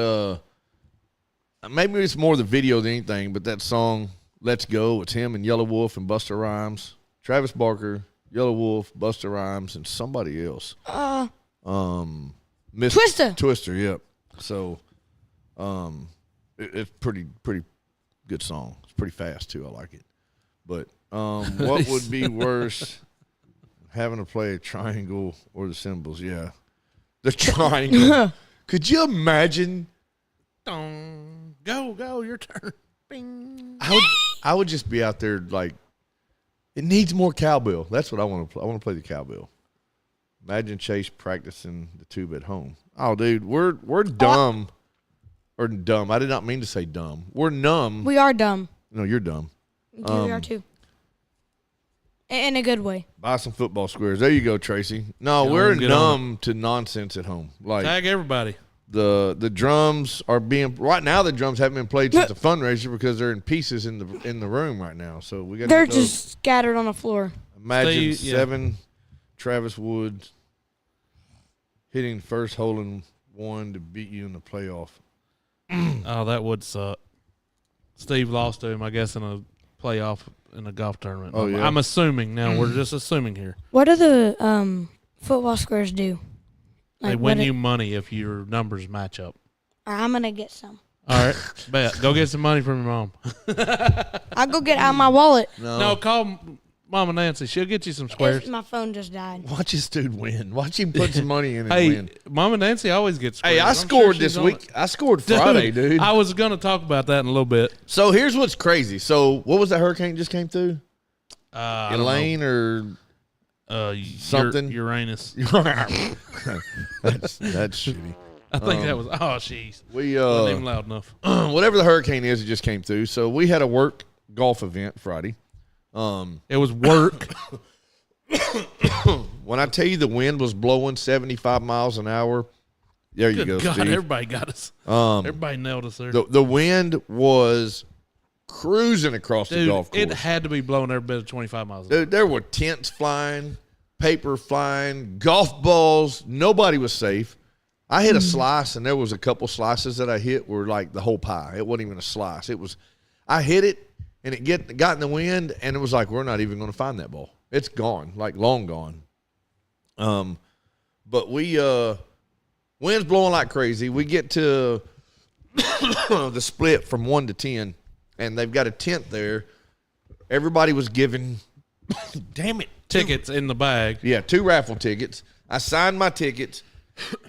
maybe it's more the video than anything, but that song, Let's Go, it's him and Yellow Wolf and Busta Rhymes. Travis Barker, Yellow Wolf, Busta Rhymes, and somebody else. Twister, yep. So, it's pretty good song. It's pretty fast too. I like it. But what would be worse, having to play a triangle or the cymbals? Yeah, the triangle. Could you imagine? Dong. Go, your turn. Bing. I would just be out there like, it needs more cowbell. That's what I want to play. I want to play the cowbell. Imagine Chase practicing the tube at home. Oh, dude, we're dumb. Or dumb. I did not mean to say dumb. We're numb. We are dumb. No, you're dumb. We are too. In a good way. Buy some football squares. There you go, Tracy. No, we're numb to nonsense at home. Like Tag everybody. The drums are being right now. The drums haven't been played since the fundraiser because they're in pieces in the room right now. So we got. They're just scattered on the floor. Imagine 7 Travis Woods hitting first hole in one to beat you in the playoff. Oh, that would suck. Steve lost to him, I guess, in a playoff in a golf tournament. Oh, yeah. I'm assuming now. We're just assuming here. What do the football squares do? They win you money if your numbers match up. I'm going to get some. All right. Bet. Go get some money from your mom. I'll go get it out of my wallet. No, call Mama Nancy. She'll get you some squares. My phone just died. Watch this dude win. Watch him put some money in and Hey, win. Mama Nancy always gets squares. Hey, I scored this week. I scored Friday, dude. I was going to talk about that in a little bit. So here's what's crazy. So what was that hurricane just came through? Elaine or something? Uranus. That's shitty. I think that was. Oh, jeez. We wasn't even loud enough. Whatever the hurricane is, it just came through. So we had a work golf event Friday. It was work. When I tell you the wind was blowing 75 miles an hour, there you go, God, Steve. everybody got us. Everybody nailed us there. The wind was cruising across the golf course. It had to be blowing every bit of 25 miles an hour. Dude, there were tents flying, paper flying, golf balls. Nobody was safe. I hit a slice, and there was a couple slices that I hit were like the whole pie. It wasn't even a slice. It was, I hit it, and it got in the wind, and it was like, we're not even going to find that ball. It's gone, like long gone. But we, wind's blowing like crazy. We get to the split from 1 to 10, and they've got a tent there. Everybody was given, damn it, Tickets in the bag. Yeah, 2 raffle tickets. I signed my tickets.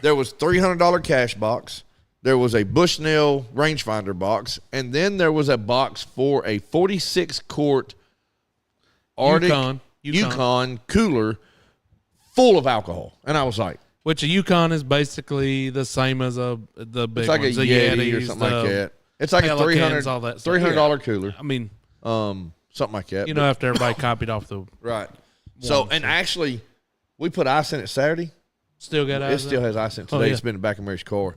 There was $300 cash box. There was a Bushnell rangefinder box, and then there was a box for a 46-quart Arctic Yukon cooler full of alcohol. And I was like, which a Yukon is basically the same as the big it's like ones, a the Yeti or Yetis, something like that. It's like Pelicans, a all that stuff. $300 cooler. I mean, something like that. you know, after everybody copied off the right. So, and actually, we put ice in it Saturday. Still got ice. It still has ice in it today. Oh, yeah. It's been in the back of Mary's car.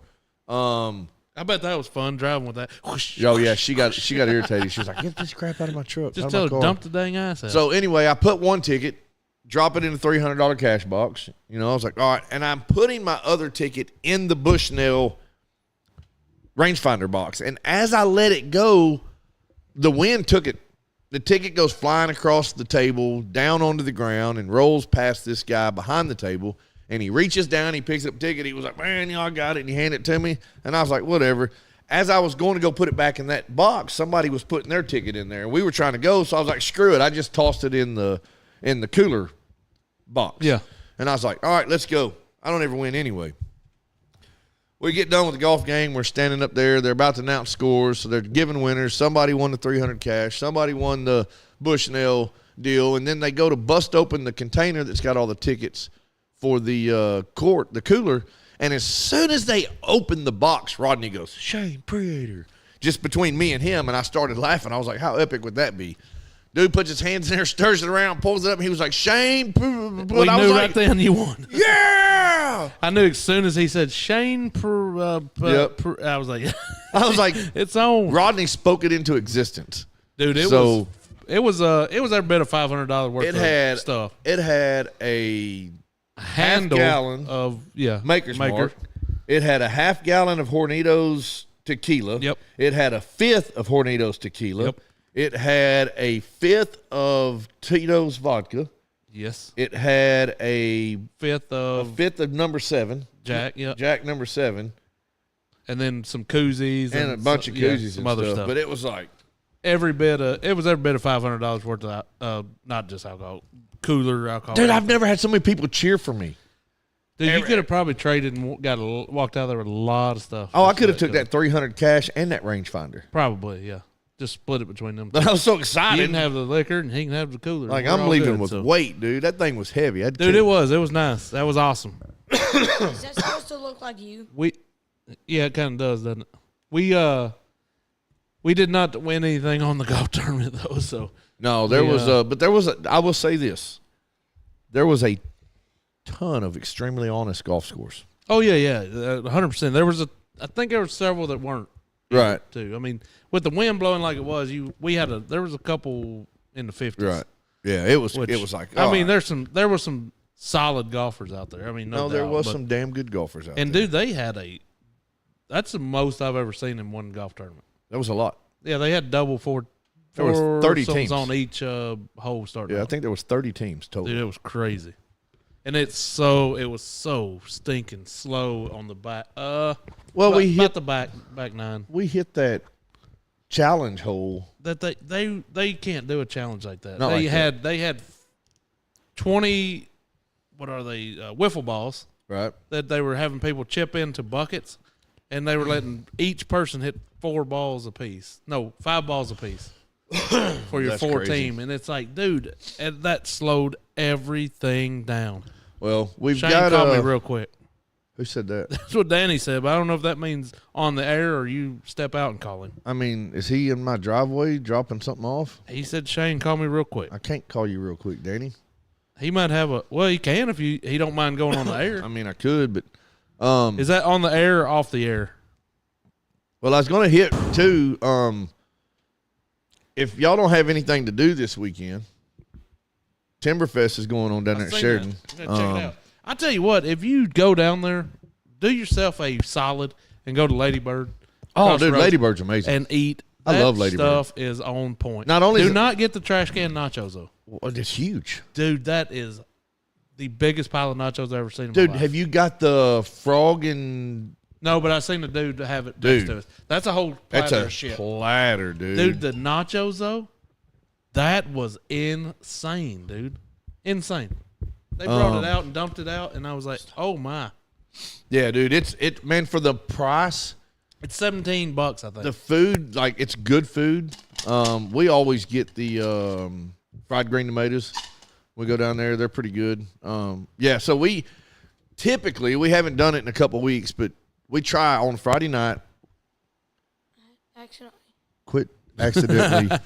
I bet that was fun driving with that. Whoosh. Oh yeah, she got irritated. She was like, "Get this crap out of my truck." Just tell her dump the dang ice out. So anyway, I put 1 ticket, drop it in the $300 cash box. You know, I was like, all right, and I'm putting my other ticket in the Bushnell rangefinder box. And as I let it go, the wind took it. The ticket goes flying across the table, down onto the ground, and rolls past this guy behind the table. And he reaches down, he picks up the ticket. He was like, man, y'all got it. And he handed it to me. And I was like, whatever. As I was going to go put it back in that box, somebody was putting their ticket in there. And we were trying to go, so I was like, screw it. I just tossed it in the cooler box. Yeah. And I was like, all right, let's go. I don't ever win anyway. We get done with the golf game. We're standing up there. They're about to announce scores, so they're giving winners. Somebody won the $300 cash. Somebody won the Bushnell deal. And then they go to bust open the container that's got all the tickets for the the cooler. And as soon as they open the box, Rodney goes, Shane Prater, just between me and him. And I started laughing. I was like, how epic would that be? Dude puts his hands in there, stirs it around, pulls it up, and he was like, Shane. We knew right then you won. Yeah. I knew as soon as he said Shane. Yep. I was like, it's on. Rodney spoke it into existence. Dude, it was every bit of $500 worth of stuff. It had a handle half gallon of Maker's Mark. It had a half gallon of Hornitos tequila. Yep. It had a fifth of Hornitos tequila. Yep. It had a fifth of Tito's vodka. Yes. It had a Fifth of fifth of number 7. Jack. Yep. Jack number 7. And then some koozies And a bunch of koozies some and other stuff. But it was like, every bit of $500 worth of not just alcohol, cooler alcohol. dude, I've never had so many people cheer for me. Dude, you could have probably traded and walked out there with a lot of stuff. Oh, I could have took that 300 cash and that rangefinder. Probably, yeah. Just split it between them. But I was so You excited. can have the liquor and he can have the cooler. Like, We're I'm all leaving good, with so. weight, dude. That thing was heavy. Dude, it was nice. That was awesome. Is that supposed to look like you? Yeah, it kind of does, doesn't it? We did not win anything on the golf tournament though. So No, there was but there was I will say this. There was a ton of extremely honest golf scores. oh yeah, 100%. I think there were several that weren't. Right. Too. I mean, with the wind blowing like it was, there was a couple in the 50s. Right. Yeah, it was Which, like I mean, all there were some solid golfers out there. I mean, right. no, No, there doubt, was but- some damn good golfers out And there. dude, they had that's the most I've ever seen in one golf tournament. That was a lot. Yeah, they had double four. There was 30 foursomes teams. on each hole starting. Yeah, I off. think there was 30 teams total. Dude, it was crazy. And it was so stinking slow on the back. Well, About we hit the back nine. we hit that challenge hole. That they can't do a challenge like that. Not like that. They had 20 what are they wiffle balls Right. that they were having people chip into buckets, and they were letting each person hit 5 balls apiece for your That's 4 crazy. team. And it's like, dude, and that slowed everything down. Well, we've Shane got called me real quick. who said that? That's what Danny said, but I don't know if that means on the air or you step out and call him. I mean, is he in my driveway dropping something off? He said, Shane, call me real quick. I can't call you real quick, Danny. He might have he can if he don't mind going on the air. I mean, I could, but Is that on the air or off the air? well, I was going to hit too. If y'all don't have anything to do this weekend, Timberfest is going on down there at I've seen Sheridan. that. I'm gonna check it out. I tell you what, if you go down there, do yourself a solid and go to Lady Bird. Oh, across the dude, road, Lady Bird's amazing. and eat. I That love Lady Bird. stuff is on point. Not only is do it- not get the trash can nachos though, Well, it's huge. dude. That is the biggest pile of nachos I've ever seen. In Dude, my life. have you got the frog and No, but I seen the dude have it Dude. next to us. That's a whole that's platter a of shit. platter, dude. Dude, the nachos though, that was insane, dude. Insane. They brought it out and dumped it out, and I was like, "Oh my!" Yeah, dude, it man for the price, It's $17, I think. the food, like it's good food. We always get the fried green tomatoes. We go down there; they're pretty good. Yeah, so we haven't done it in a couple weeks, but we try on Friday night. Accidentally. Quit accidentally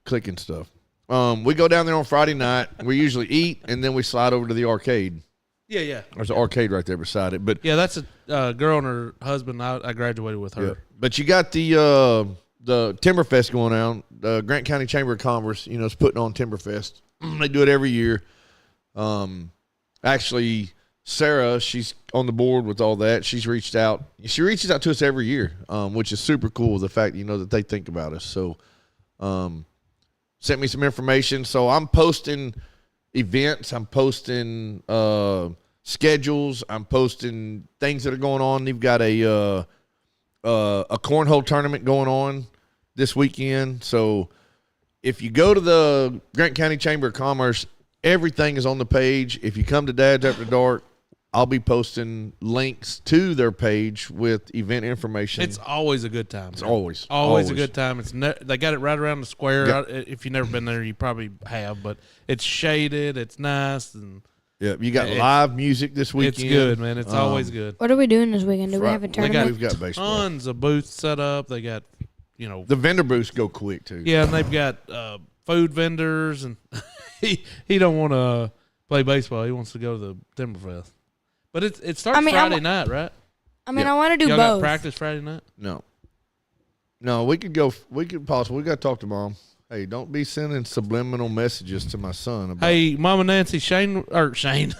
clicking stuff. We go down there on Friday night. We usually eat, and then we slide over to the arcade. yeah. There's an arcade right there beside it. But Yeah, that's a girl and her husband. I graduated with her. yeah. But you got the Timberfest going on. The Grant County Chamber of Commerce, is putting on Timberfest. They do it every year. Actually, Sarah, she's on the board with all that. She's reached out. She reaches out to us every year, which is super cool. The fact that they think about us. So, sent me some information. So I'm posting events. I'm posting schedules. I'm posting things that are going on. They've got a cornhole tournament going on this weekend. So if you go to the Grant County Chamber of Commerce, everything is on the page. If you come to Dad's After Dark, I'll be posting links to their page with event information. It's always a good time. It's man. always Always a good time. They got it right around the square. Yep. If you've never been there, you probably have. But it's shaded. It's nice, and Yeah, you got It's- live music this weekend. it's good, man. It's always good. What are we doing this weekend? Do we have a They tournament? we've got baseball. Tons of booths set up. They got, The vendor booths go quick too. yeah, and they've got food vendors, and he don't want to play baseball. He wants to go to the Timberfest. But it starts I mean, Friday night, right? I mean, Yeah. I want to do Y'all got both. practice Friday night. No, we could go. We could possibly. We got to talk to Mom. Hey, don't be sending subliminal messages to my son. About, Hey, Mama Nancy, Shane Shane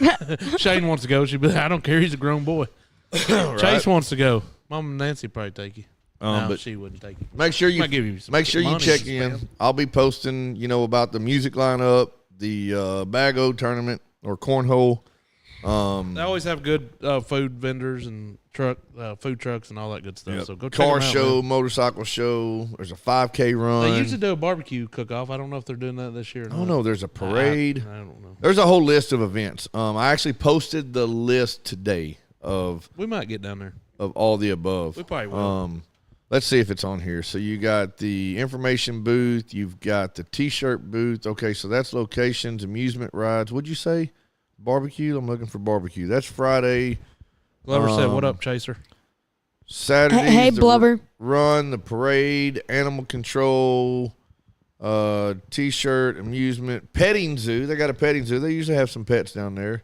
wants to go. She'd be like, I don't care. He's a grown boy. Chase wants to go. Mama Nancy probably take you. No, But she wouldn't take it. make sure you Might give you some make sure you money check to in. spend. I'll be posting, about the music lineup, the Bago tournament or cornhole. They always have good food vendors and food trucks and all that good stuff. Yep. So go check Car them out, show, man. motorcycle show. There's a 5K run. They usually do a barbecue cook-off. I don't know if they're doing that this year. Or Oh not. no, there's a parade. I don't know. There's a whole list of events. I actually posted the list today of We might get down there. all the above. We probably will. Let's see if it's on here. So you got the information booth, you've got the T-shirt booth. Okay, so that's locations, amusement rides. What'd you say? Barbecue. I'm looking for barbecue. That's Friday. Glover said, "What up, Chaser?" Saturday. Hey, Blubber. Run, the parade, animal control, T-shirt, amusement, petting zoo. They got a petting zoo. They usually have some pets down there.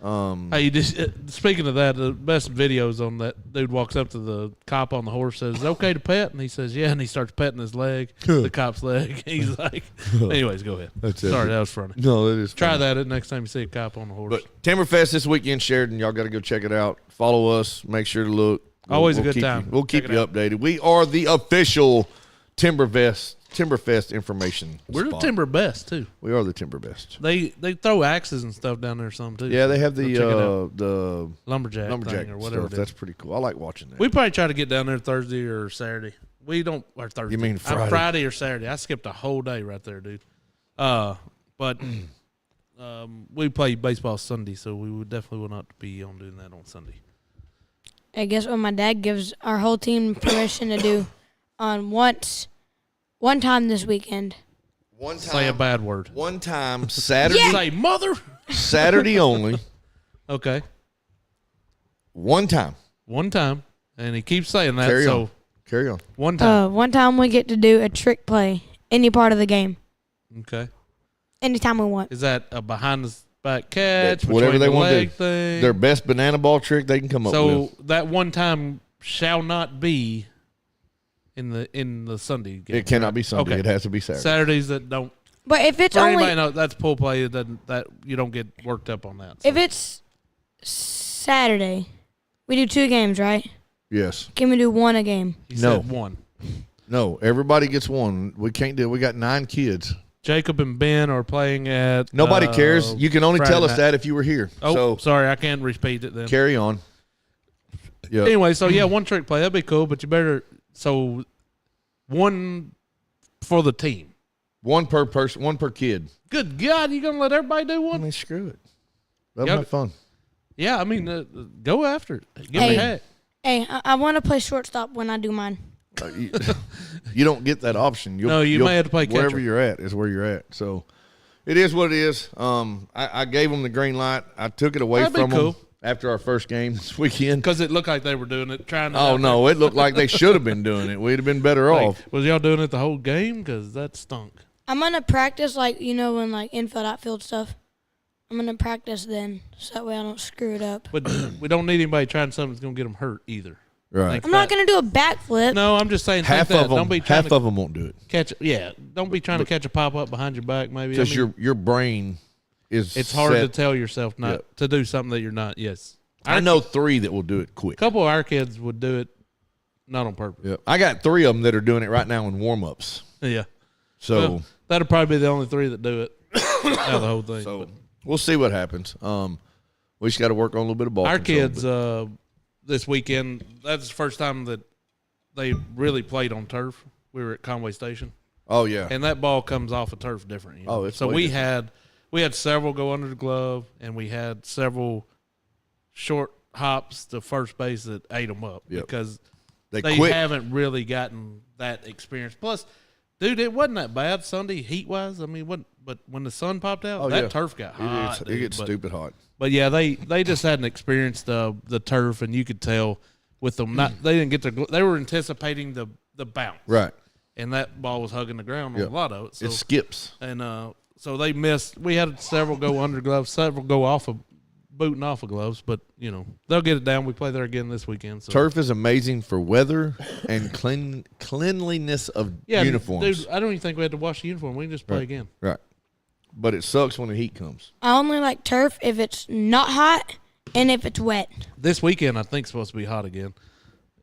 Hey, you just speaking of that, the best videos on that dude walks up to the cop on the horse, says, "Is it okay to pet?" And he says, "Yeah," and he starts petting his leg, the cop's leg. He's like, anyways, go ahead. That's it. Sorry, that was funny. No, that is Try funny. that next time you see a cop on a horse. But Timberfest this weekend, Sheridan. Y'all got to go check it out. Follow us. Make sure to look. Always a good keep time. We'll keep Check it you out. updated. We are the official Timberfest information. We're the spot. Timber Best too. We are the Timberfest. They throw axes and stuff down there some too. Yeah, they have Go check it out. the lumberjack lumberjack thing or whatever. stuff. it is. That's pretty cool. I like watching that. We probably try to get down there Thursday or Saturday. We don't or Thursday. You mean Friday? Friday or Saturday. I skipped a whole day right there, dude. But we play baseball Sunday, so we would definitely will not be on doing that on Sunday. I guess what my dad gives our whole team permission to do on one time this weekend. One time, Say a bad word. One time, Saturday, Say mother. Saturday only. Okay. One time. One time. And he keeps saying that. Carry so on. Carry on. one time. One time we get to do a trick play any part of the game, Okay. anytime we want. Is that a behind the back catch? That's whatever between they the want to leg do. thing? Their best banana ball trick they can come up So with. that one time shall not be in the Sunday game. It cannot be Sunday. Okay. It has to be Saturday. Saturdays that don't. But if it's For anybody only know, that's pool play. That you don't get worked up on that. if it's Saturday, we do 2 games, right? Yes. Can we do 1 a game? he no. said one. No, everybody gets one. We can't do it. We got 9 kids. Jacob and Ben are playing at. Nobody cares. You can only Friday tell us night. that if you were here. Oh, So sorry, I can't repeat it then. carry on. Yeah. Anyway, so yeah, one trick play that'd be cool, but you better one for the team. One per person, one per kid. Good God, you gonna let everybody do I one? mean, screw it. Let Yeah, them have fun. Yeah, I mean, go after it. Give Hey. me heck. Hey, I want to play shortstop when I do mine. You don't get that option. No, you you'll- may have to play wherever catcher. you're at is where you're at. So it is what it is. I gave them the green light. I took it away That'd be from cool. them after our first game this weekend. Because it looked like they were doing it, trying to. Oh no, it looked like they should have been doing it. We'd have been better Like, off. was y'all doing it the whole game? Because that stunk. I'm gonna practice when like infield outfield stuff. I'm gonna practice then, so that way I don't screw it up. But we don't need anybody trying something that's gonna get them hurt either. Right. Like I'm not that. gonna do a backflip. No, I'm just saying. Half think that. of them. Don't be trying Half to of them won't do it catch. Yeah, don't be trying to catch a pop up behind your back. Maybe because your brain is. It's hard to set. tell yourself not Yep. to do something that you're not. Yes, I know 3 that will do it a quick. couple of our kids would do it, not on purpose. Yep. I got 3 of them that are doing it right now in warm ups. Yeah, So. well, that'll probably be the only 3 that do it out of the whole thing. So But we'll see what happens. We just got to work on a little bit of ball our control, kids but- this weekend, that's the first time that they really played on turf. We were at Conway Station, oh yeah, and that ball comes off a turf different. You know? Oh, it's so way we different. had several go under the glove, and we had several short hops to first base that ate them up Yep. because they they quit. haven't really gotten that experience. Plus, dude, it wasn't that bad Sunday heat wise. I mean, but when the sun popped out, Oh, that yeah. turf got hot. It dude. gets But- stupid hot. But yeah, they just hadn't experienced the turf, and you could tell with them not they didn't get they were anticipating the bounce, Right. and that ball was hugging the ground on Yep. a lot of it. So It skips. so they missed. We had several go under gloves, several go off of booting off of gloves, but they'll get it down. We play there again this weekend. So. Turf is amazing for weather and cleanliness of Yeah, uniforms. dude. I don't even think we had to wash the uniform. We can just play Right. again. Right. But it sucks when the heat comes. I only like turf if it's not hot and if it's wet. This weekend, I think, supposed to be hot again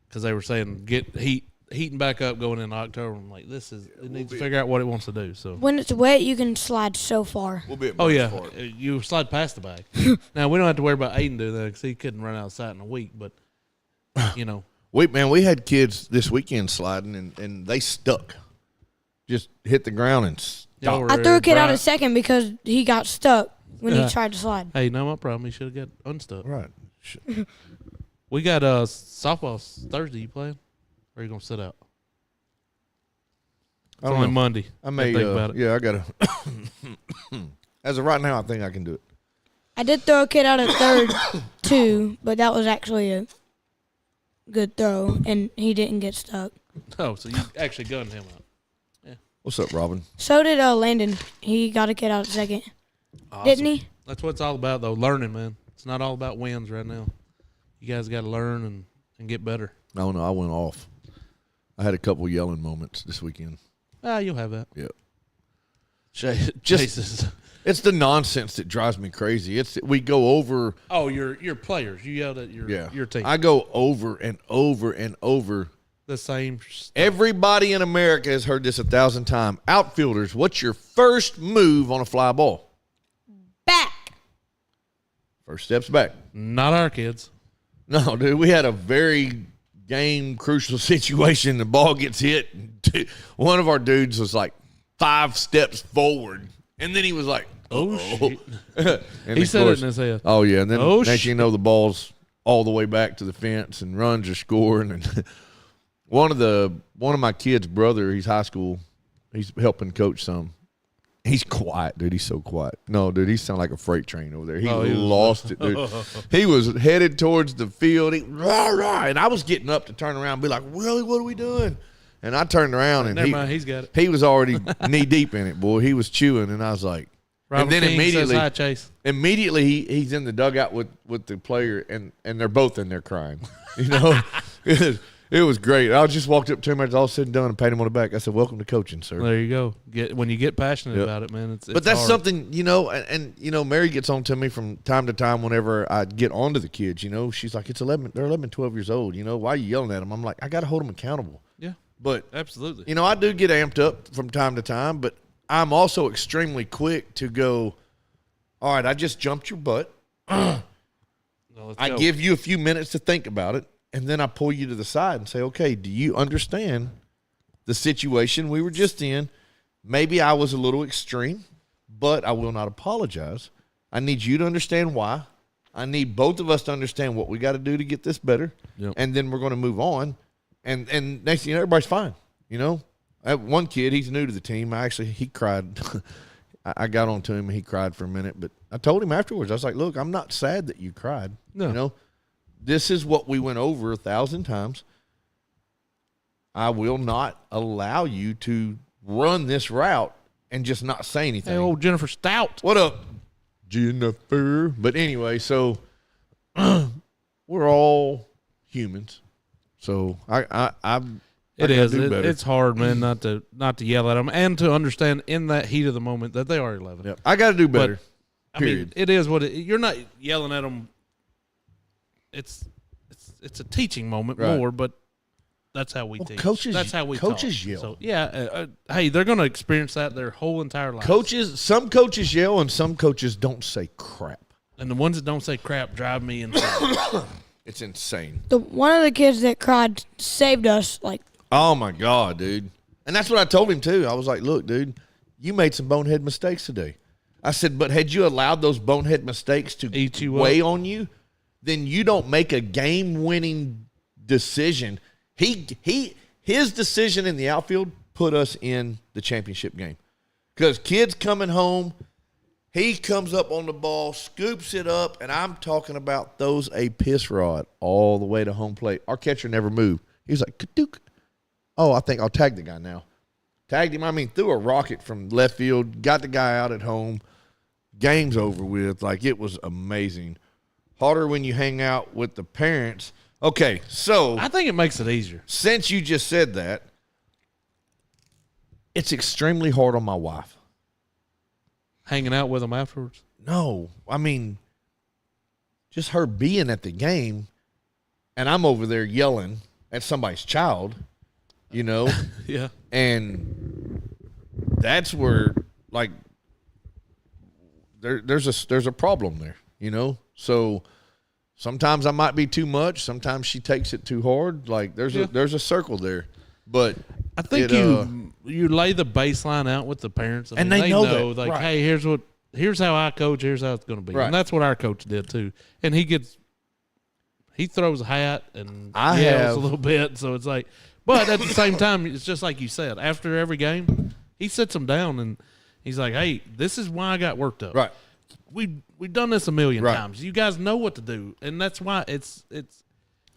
because they were saying get heat heating back up going into October. I'm like, it needs to figure out what it wants to do. So. When it's wet, you can slide so far. We'll be at Oh Burns yeah, Park. you slide past the bag. Now we don't have to worry about Aiden doing that because he couldn't run outside in a week. But you know, We had kids this weekend sliding and they stuck, just hit the ground and y'all stopped. were I threw a kid out bright. a second because he got stuck when he tried to slide. Hey, not my problem. He should have got unstuck. Right. We got softball Thursday. You playing? Or are you gonna sit out? It's I don't only know. Monday. I may think about it. Yeah, I gotta. As of right now, I think I can do it. I did throw a kid out at third too, but that was actually a good throw, and he didn't get stuck. Oh, so you actually gunned him out. What's up, Robin? So did Landon. He got a kid out at second, didn't he? That's what it's all about, though. Learning, man. It's not all about wins right now. You guys got to learn and get better. No, I went off. I had a couple yelling moments this weekend. You'll have that. Yep. Chases. It's the nonsense that drives me crazy. We go over. Oh, your players. You yelled at your team. I go over and over and over. The same. Everybody in America has heard this 1,000 times. Outfielders, what's your first move on a fly ball? Back. First step's back. Not our kids. No, dude, we had a very game crucial situation. The ball gets hit. One of our dudes was like 5 steps forward, and then he was like, Oh, shit. and He of said it course- in his head. Oh yeah, and then Oh, next thing you shit. know, the ball's all the way back to the fence, and runs are scoring. And one of my kids' brother, he's high school, he's helping coach some. He's quiet, dude. He's so quiet. No, dude, he sounded like a freight train over there. He lost it, dude. He was headed towards the field. And I was getting up to turn around and be like, really, what are we doing? And I turned around, and Never mind, he's got it. he was already knee deep in it, boy. He was chewing, and I was like, Robert and then King immediately, says hi, Chase. he's in the dugout with the player, and they're both in there crying. You know, it was great. I just walked up to him, I was all said and done, and patted him on the back. I said, "Welcome to coaching, sir." There you go. When you get passionate Yep. about it, man. It's But that's hard. something, you know, and you know, Mary gets on to me from time to time whenever I get onto the kids. You know, she's like, they're 11, 12 years old. You know, why are you yelling at them? I'm like, I got to hold them accountable. Yeah, But absolutely. you know, I do get amped up from time to time, but I'm also extremely quick to go, all right, I just jumped your butt. No, let's I go. give you a few minutes to think about it, and then I pull you to the side and say, okay, do you understand the situation we were just in? Maybe I was a little extreme, but I will not apologize. I need you to understand why. I need both of us to understand what we got to do to get this better, Yep. and then we're going to move on. And next thing you know, everybody's fine. You know, I have one kid, he's new to the team. He cried. I got on to him and he cried for a minute, but I told him afterwards, I was like, look, I'm not sad that you cried. No. You know, this is what we went over 1,000 times. I will not allow you to run this route and just not say anything. Hey, old Jennifer Stout. What up, Jennifer? But anyway, so we're all humans. So It is. It's hard, man, not to yell at them and to understand in that heat of the moment that they are 11. Yep. I got to do better. I mean, Period. it is what you're not yelling at them. It's a teaching moment Right. more, but that's how we teach. coaches- That's how we coaches talk. yell. So yeah, hey, they're going to experience that their whole entire life. Some coaches yell and some coaches don't say crap. And the ones that don't say crap drive me insane. It's insane. One of the kids that cried saved us. Like, Oh my God, dude. And that's what I told him too. I was like, look, dude, you made some bonehead mistakes today. I said, but had you allowed those bonehead mistakes to Eat you weigh up. on you, then you don't make a game-winning decision. His decision in the outfield put us in the championship game. Because kids coming home, he comes up on the ball, scoops it up, and I'm talking about throws a piss rod all the way to home plate. Our catcher never moved. He was like, "Kadook." Oh, I think I'll tag the guy now. Tagged him. I mean, threw a rocket from left field, got the guy out at home. Game's over with. Like, it was amazing. Harder when you hang out with the parents. Okay, so I think it makes it easier. since you just said that, it's extremely hard on my wife. Hanging out with them afterwards. No, I mean, just her being at the game, and I'm over there yelling at somebody's child. you know, Yeah. and that's where like there's a problem there, you know. So sometimes I might be too much. Sometimes she takes it too hard. Like there's a circle there, but I think you lay the baseline out with the parents, And they know that, like, right. hey, here's how I coach, here's how it's going to be, Right. and that's what our coach did too. And he throws a hat and I yells have- a little bit, so it's like, but at the same time, it's just like you said. After every game, he sits them down and he's like, hey, this is why I got worked up. right. We've done this a million Right. times. You guys know what to do, and that's why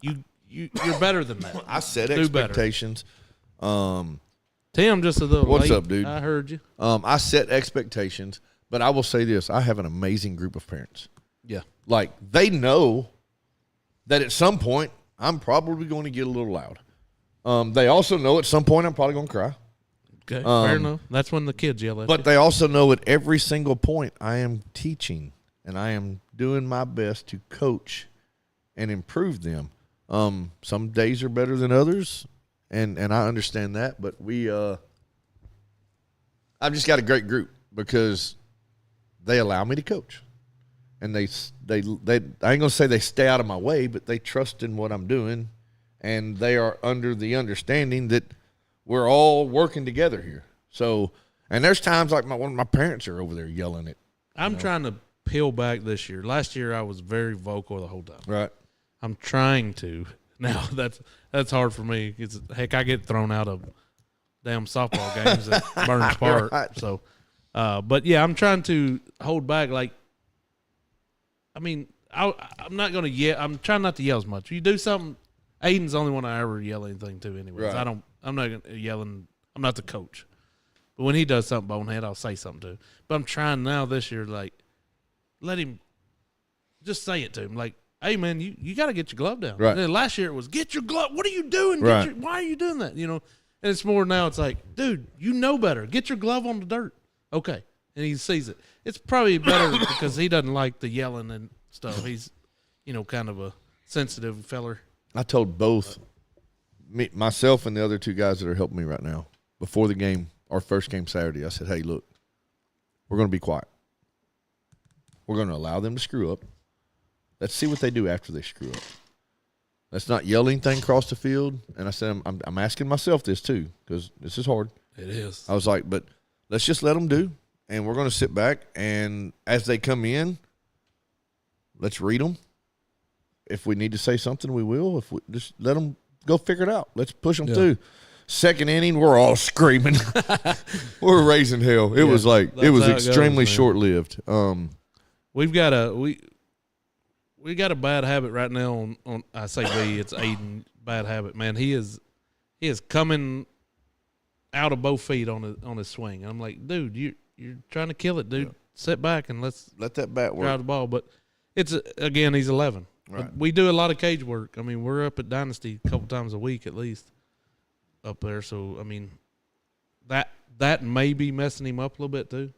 you're better than that. I set Do better. expectations. Tim, just a little. What's late. up, dude? I heard you. I set expectations, but I will say this: I have an amazing group of parents. Yeah. Like they know that at some point I'm probably going to get a little loud. They also know at some point I'm probably going to cry. Okay, fair enough. That's when the kids yell at you. But they also know at every single point I am teaching and I am doing my best to coach and improve them. Some days are better than others, and I understand that. But I've just got a great group because they allow me to coach, and they I ain't gonna say they stay out of my way, but they trust in what I'm doing, and they are under the understanding that we're all working together here. So, and there's times like one of my parents are over there yelling at. I'm trying to peel back this year. Last year I was very vocal the whole time. Right. I'm trying to. Now that's hard for me. It's, heck, I get thrown out of damn softball games at Burns Park. Right. So, but yeah, I'm trying to hold back. Like, I mean, I'm not going to yell. I'm trying not to yell as much. You do something. Aiden's the only one I ever yell anything to. Anyways, Right. I'm not yelling. I'm not the coach. But when he does something bonehead, I'll say something to him. But I'm trying now this year, like, let him just say it to him. Like, hey, man, you got to get your glove down. Right. And then last year it was, get your glove. What are you doing? Right. Why are you doing that? You know, and it's more now it's like, dude, you know better. Get your glove on the dirt. Okay. And he sees it. It's probably better because he doesn't like the yelling and stuff. He's, kind of a sensitive feller. I told both myself and the other two guys that are helping me right now before the game, our first game Saturday. I said, hey, look, we're going to be quiet. We're going to allow them to screw up. Let's see what they do after they screw up. Let's not yell anything across the field. And I said, I'm asking myself this too because this is hard. It is. I was like, but let's just let them do. And we're going to sit back. And as they come in, let's read them. If we need to say something, we will. If we just let them go figure it out. Let's push them through. Second inning, we're all screaming. We're raising hell. It was like, it was how it goes, extremely man. short-lived. We've got we got a bad habit right now on I say we, it's Aiden, bad habit, man. He is coming out of both feet on his swing. I'm like, dude, you're trying to kill it, dude. Yeah. Sit back and let's Let that bat drive work. the ball. But it's again, he's 11. Right. But we do a lot of cage work. I mean, we're up at Dynasty a couple times a week at least up there. So I mean, that may be messing him up a little bit too.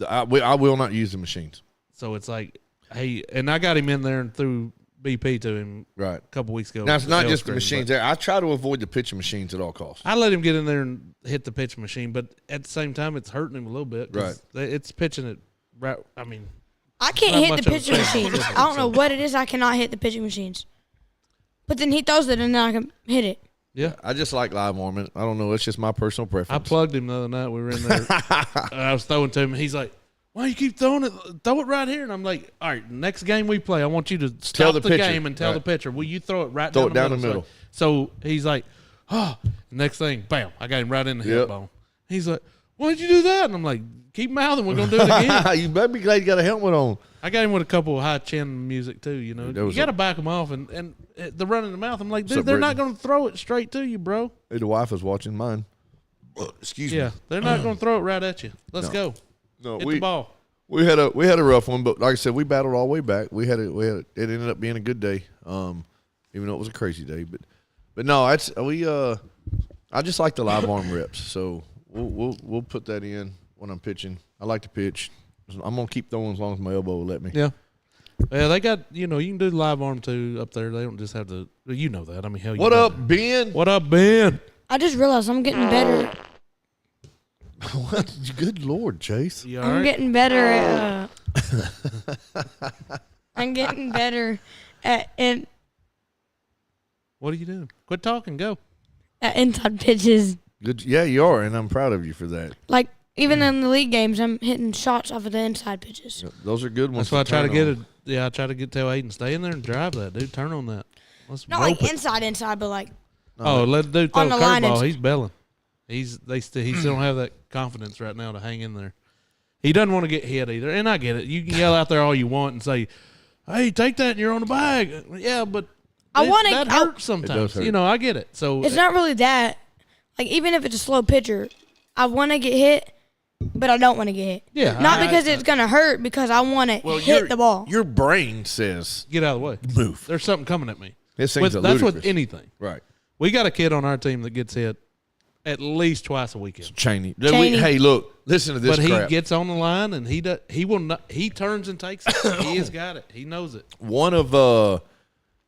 I will not use the machines. So it's like, hey, and I got him in there and threw BP to him Right. a couple weeks ago. Now, it's not Tail just the screen, machines but there. I try to avoid the pitching machines at all costs. I let him get in there and hit the pitch machine, but at the same time, it's hurting him a little bit. 'cause It's pitching it right. I mean, I can't Not hit much the of a pitching difference, machines. I don't know so. what it is. I cannot hit the pitching machines. But then he throws it and then I can hit it. yeah. I just like live warming. I don't know. It's just my personal I preference. plugged him the other night. We were in there. I was throwing to him. And he's like, "Why you keep throwing it? Throw it right here." And I'm like, "All right, next game we play, I want you to stop the the pitcher. game and tell the Right. pitcher, will you throw it right Throw down it down the middle. So he's like, "Oh." Next thing, bam! I got him right in the hip Yep. bone. He's like, "Why did you do that?" And I'm like, "Keep mouthing. We're gonna do it again." You better be glad you got a helmet on. I got him with a couple of high chin music too. You know, There you was got to a- back them off, and the run in the mouth. I'm like, dude, up, they're not Brittany? going to throw it straight to you, bro. Hey, the wife is watching mine. Excuse Yeah, me. they're not going to throw it right at you. Let's go. No, Hit the ball. we had a rough one, but like I said, we battled all the way back. It ended up being a good day, even though it was a crazy day. But no, I just like the live arm reps, so we'll put that in when I'm pitching. I like to pitch. I'm gonna keep throwing as long as my elbow will let me. Yeah. Yeah, they got, you can do the live arm too up there. They don't just have to, you know that. I mean, hell, What up, Ben? What up, Ben? I just realized I'm getting better. What? Good Lord, Chase. You I'm all right? getting better at. I'm getting better at What are you doing? Quit talking. Go. inside pitches. Good. Yeah, you are, and I'm proud of you for that. Like even in the league games, I'm hitting shots off of the inside pitches. Those are good ones. That's why I try to turn get on. it. Yeah, I try to get tell Aiden, stay in there and drive that, dude. Turn on that. Let's Not rope like it. inside, but like Oh, let the dude throw On a the line curveball. and- He's belling. He still don't have that confidence right now to hang in there. He doesn't want to get hit either, and I get it. You can yell out there all you want and say, "Hey, take that, and you're on the bag." Yeah, but I wanna- that hurts sometimes. It does hurt. You know, I get it. So it's not really that. Like even if it's a slow pitcher, I want to get hit, but I don't want to get hit. Yeah, Not I- because it's gonna hurt, because I want to hit the ball. Your brain says get out of the way. move. There's something coming at me. This thing's That's with ludicrous. anything. Right. We got a kid on our team that gets hit at least twice a weekend. Cheney. Cheney. Hey, look. Listen to this But he crap. gets on the line and he will not. He turns and takes it. He has got it. He knows it. One of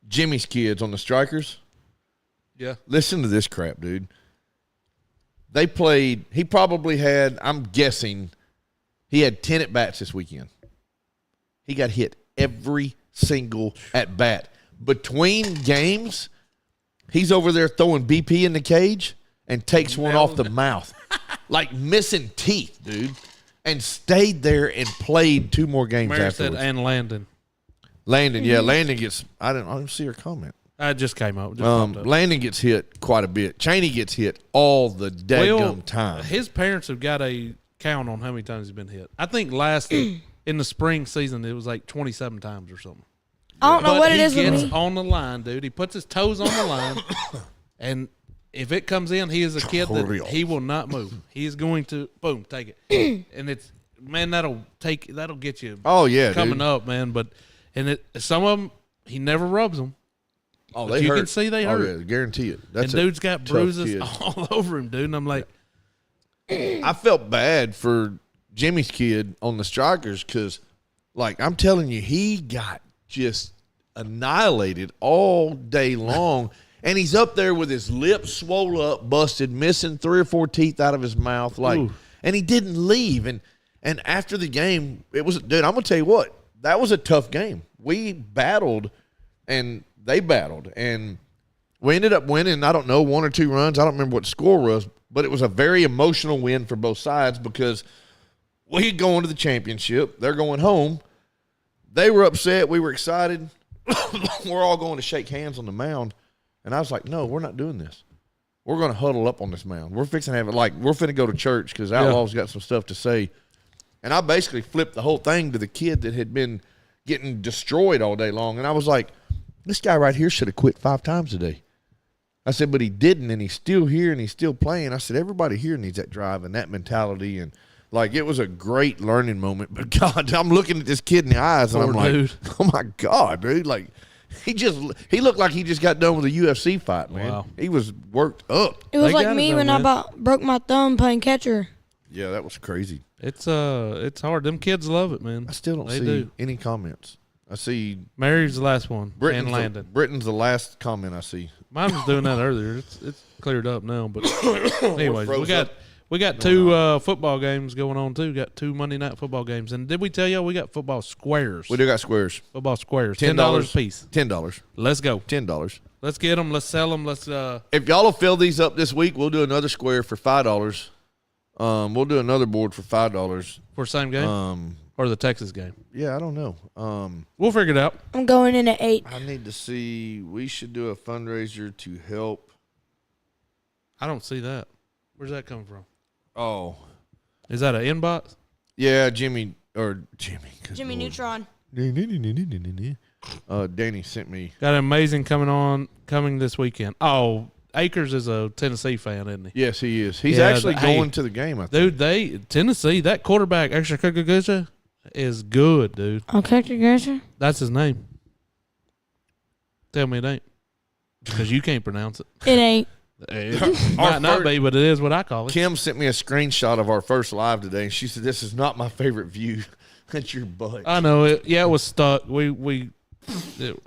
Jimmy's kids on the Strikers. Yeah. Listen to this crap, dude. They played. He probably had. I'm guessing. He had 10 at bats this weekend. He got hit every single at bat. Between games, he's over there throwing BP in the cage and takes one off the mouth. Like missing teeth, dude. And stayed there and played 2 more games Mary said, afterwards. and Landon. Landon, yeah, Landon gets. I didn't see her comment. I just came up. Just popped up. Landon gets hit quite a bit. Cheney gets hit all the daggum time. His parents have got a count on how many times he's been hit. I think last in the spring season it was like 27 times or something. I don't know But what it he is with gets me. on the line, dude. He puts his toes on the line, and if it comes in, he is a kid that he will not move. He is going to boom, take it, and it's man that'll get you. Oh yeah, coming dude. up, man. But some of them he never rubs them. Oh, But they you hurt. can see they Oh, hurt. yeah, guarantee it. That's And a dude's got tough bruises kid. all over him, dude. And I'm like, I felt bad for Jimmy's kid on the Strikers because, like, I'm telling you, he got just annihilated all day long. And he's up there with his lips swole up, busted, missing 3 or 4 teeth out of his mouth. Like, Ooh. and he didn't leave. And after the game, it was, dude, I'm going to tell you what, that was a tough game. We battled and they battled. And we ended up winning, I don't know, 1 or 2 runs. I don't remember what the score was, but it was a very emotional win for both sides because we going to the championship. They're going home. They were upset. We were excited. We're all going to shake hands on the mound. And I was like, no, we're not doing this. We're going to huddle up on this mound. We're fixing to have it like we're finna go to church because Outlaw's got some stuff to say. And I basically flipped the whole thing to the kid that had been getting destroyed all day long. And I was like, this guy right here should have quit 5 times today. I said, but he didn't, and he's still here, and he's still playing. I said, everybody here needs that drive and that mentality. And, like, it was a great learning moment. But, God, I'm looking at this kid in the eyes, and Poor I'm like, dude. oh, my God, dude. Like, he looked like he just got done with a UFC fight, man. Wow. He was worked up. It was They like got it me though, when man. I broke my thumb playing catcher. Yeah, that was crazy. it's hard. Them kids love it, man. I still don't They see do. any comments. I see Mary's the last one, and Landon. Britain's the last comment I see. Mine was doing that earlier. It's cleared up now, but anyways, we froze got up. we got 2 football games going on too. Got 2 Monday night football games, and did we tell y'all we got football squares? We do got squares. Football squares, $10 $10 a piece. $10. Let's go. $10. Let's get them. Let's sell them. Let's If y'all will fill these up this week, we'll do another square for $5. We'll do another board for $5. for same game or the Texas game. Yeah, I don't know. We'll figure it out. I'm going in at 8. I need to see. We should do a fundraiser to help. I don't see that. Where's that come from? Oh, Is that an inbox? yeah, Jimmy. Good Jimmy Lord. Neutron. Danny sent me. Got an amazing coming this weekend. Oh, Akers is a Tennessee fan, isn't he? Yes, he is. He's Yeah, actually hey, going to the game. I think. Dude, Tennessee, that quarterback, Extra Kukagusa, is good, dude. Okay, Gusher. That's his name. Tell me it ain't. Because you can't pronounce it. It ain't. It might not be, but it is what I call it. Kim sent me a screenshot of our first live today, and she said, "This is not my favorite view." That's your butt. I know it. Yeah, it was stuck. It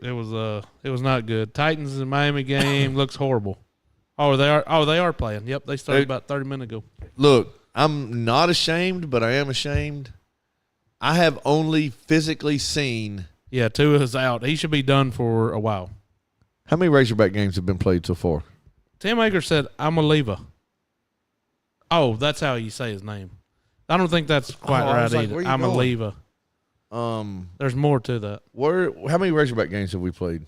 was not good. Titans and Miami game looks horrible. Oh, they are. Oh, they are playing. Yep, they started Dude. about 30 minutes ago. Look, I'm not ashamed, but I am ashamed. I have only physically seen. Yeah, Tua is out. He should be done for a while. How many Razorback games have been played so far? Tim Akers said, "I'm a lever." Oh, that's how you say his name. I don't think that's quite I right was like, either. where you I'm a going? lever. There's more to that. How many Razorback games have we played?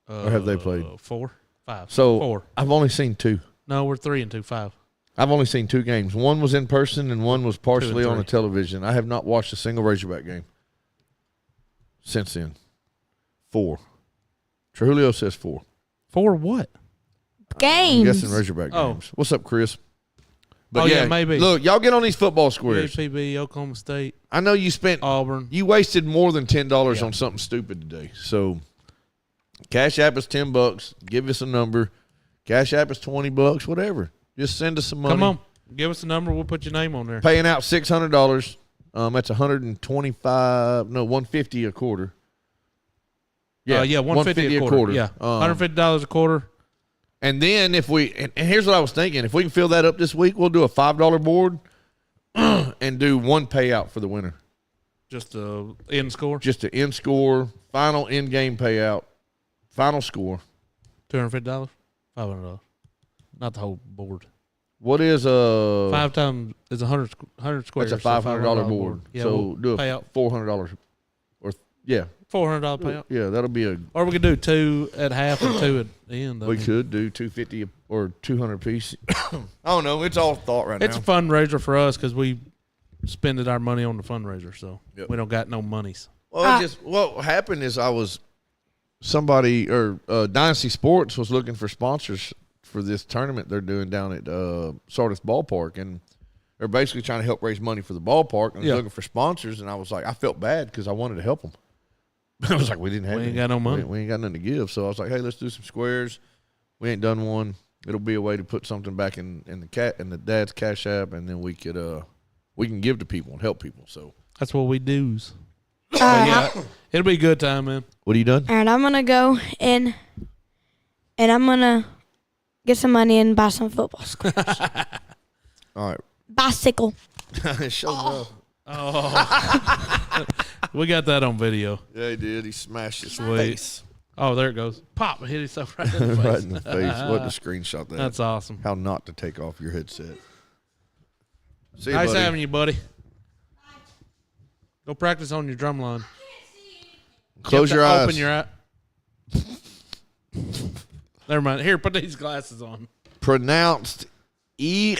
Or have they played? 4, 5. So 4. I've only seen 2. No, we're 3 and 2, 5. I've only seen 2 games. One was in person and one was partially on the 3. television. I have not watched a single Razorback game since then. 4. Trujillo says 4. 4 what? I'm Games. guessing Razorback Oh. games. What's up, Chris? But Oh, yeah, maybe. Look, y'all get on these football squares. UAPB, Oklahoma State, I know you spent Auburn. you wasted more than $10 Yeah. on something stupid today. So Cash App is $10. Give us a number. Cash App is $20. Whatever. Just send us some money. Come on. Give us a number. We'll put your name on there. Paying out $600. That's $150 a quarter. Yeah, 150 a quarter. Yeah, $150 a quarter. And then if we and here's what I was thinking: if we can fill that up this week, we'll do a $5 board and do one payout for the winner, Just the end score. just the end score, final end game payout, final score. $250, $500. Not the whole board. What is 5 times is 100 squares. That's a so $500 board. Yeah, so we'll do a pay out $400 or yeah, $400 payout. yeah. That'll be a. Or we could do 2 at half and 2 at the end. We could do $250 or $200 piece. I don't know. It's all thought right It's now. a fundraiser for us because we spended our money on the fundraiser, so Yep. we don't got no monies. Well, what happened is somebody or Dynasty Sports was looking for sponsors for this tournament they're doing down at Sardis Ballpark, and they're basically trying to help raise money for the ballpark, and Yeah. they're looking for sponsors. And I was like, I felt bad because I wanted to help them. I was like, we didn't have. We ain't any. got no money. We ain't got nothing to give. So I was like, hey, let's do some squares. We ain't done one. It'll be a way to put something back in the dad's Cash App, and then we can give to people and help people. So That's what we do's. All right, Yeah, it'll be a good time, man. what are you done? all right, I'm gonna go in, and I'm gonna get some money and buy some football squares. All right. Bicycle. Show up. Oh, we got that on video. Yeah, he did. He smashed his Sweet. face. Oh, there it goes. Pop! Hit himself right in the face. Right in the face. What a screenshot that. That's awesome. How not to take off your headset. See you, Nice buddy. having you, buddy. Go practice on your drum line. Close You your have to eyes. Open your eye. Never mind. Here, put these glasses on. Pronounced E.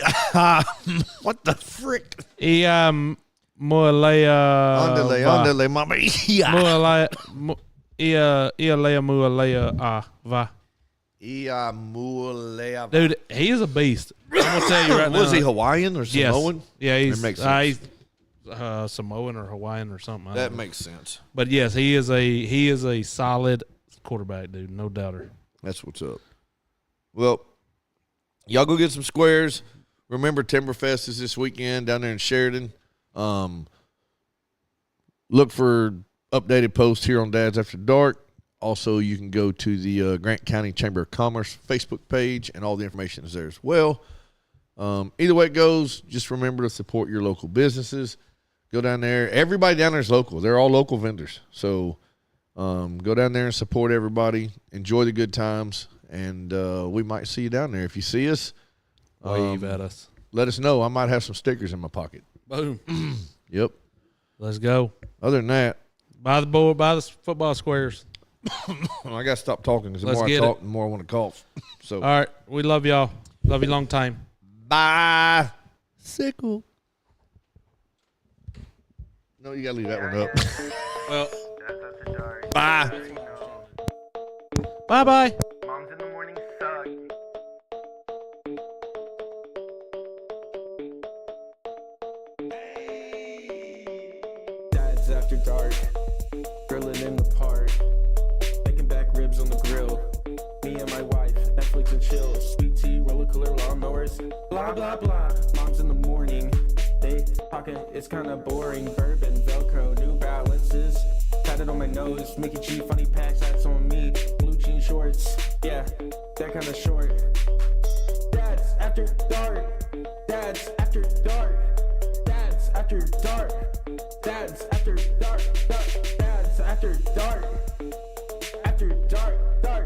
What the frick? Mualea. Underlay, mama. Yeah. Mualea. Ialea mualea va. Mulea. Dude, he is a beast. I'm gonna tell you right now. Was he Hawaiian or Yes. Samoan? Yeah, he's, That makes sense. he's Samoan or Hawaiian or something. I That don't know. makes sense. But yes, he is a solid quarterback, dude. No doubter. That's what's up. Well, y'all go get some squares. Remember, Timberfest is this weekend down there in Sheridan. Look for updated posts here on Dads After Dark. Also, you can go to the Grant County Chamber of Commerce Facebook page, and all the information is there as well. Either way it goes, just remember to support your local businesses. Go down there. Everybody down there is local. They're all local vendors. So go down there and support everybody. Enjoy the good times, and we might see you down there. If you see us, Wave at us. let us know. I might have some stickers in my pocket. Boom. Yep. Let's go. Other than that, Buy the board. Buy the football squares. I got to stop talking because the Let's more I get talk, it. the more I want to cough. So, All right. We love y'all. Love you long time. bye. Sickle. No, you got to leave that one up. Well, That's a jar. Bye. You already know. bye bye. Moms in the morning suck. Dads after dark, grilling in the park, making back ribs on the grill. Me and my wife, Netflix and chill, sweet tea, roller cooler, lawnmowers, blah blah blah. Moms in the morning, they talking, it's kinda boring. Bourbon, Velcro, New Balances, tatted on my nose, Mickey G, funny packs, that's on me. Blue jean shorts, yeah, that kinda short. after dark. Dads after dark. Dads after dark. Dads after dark. Dads after dark. After dark.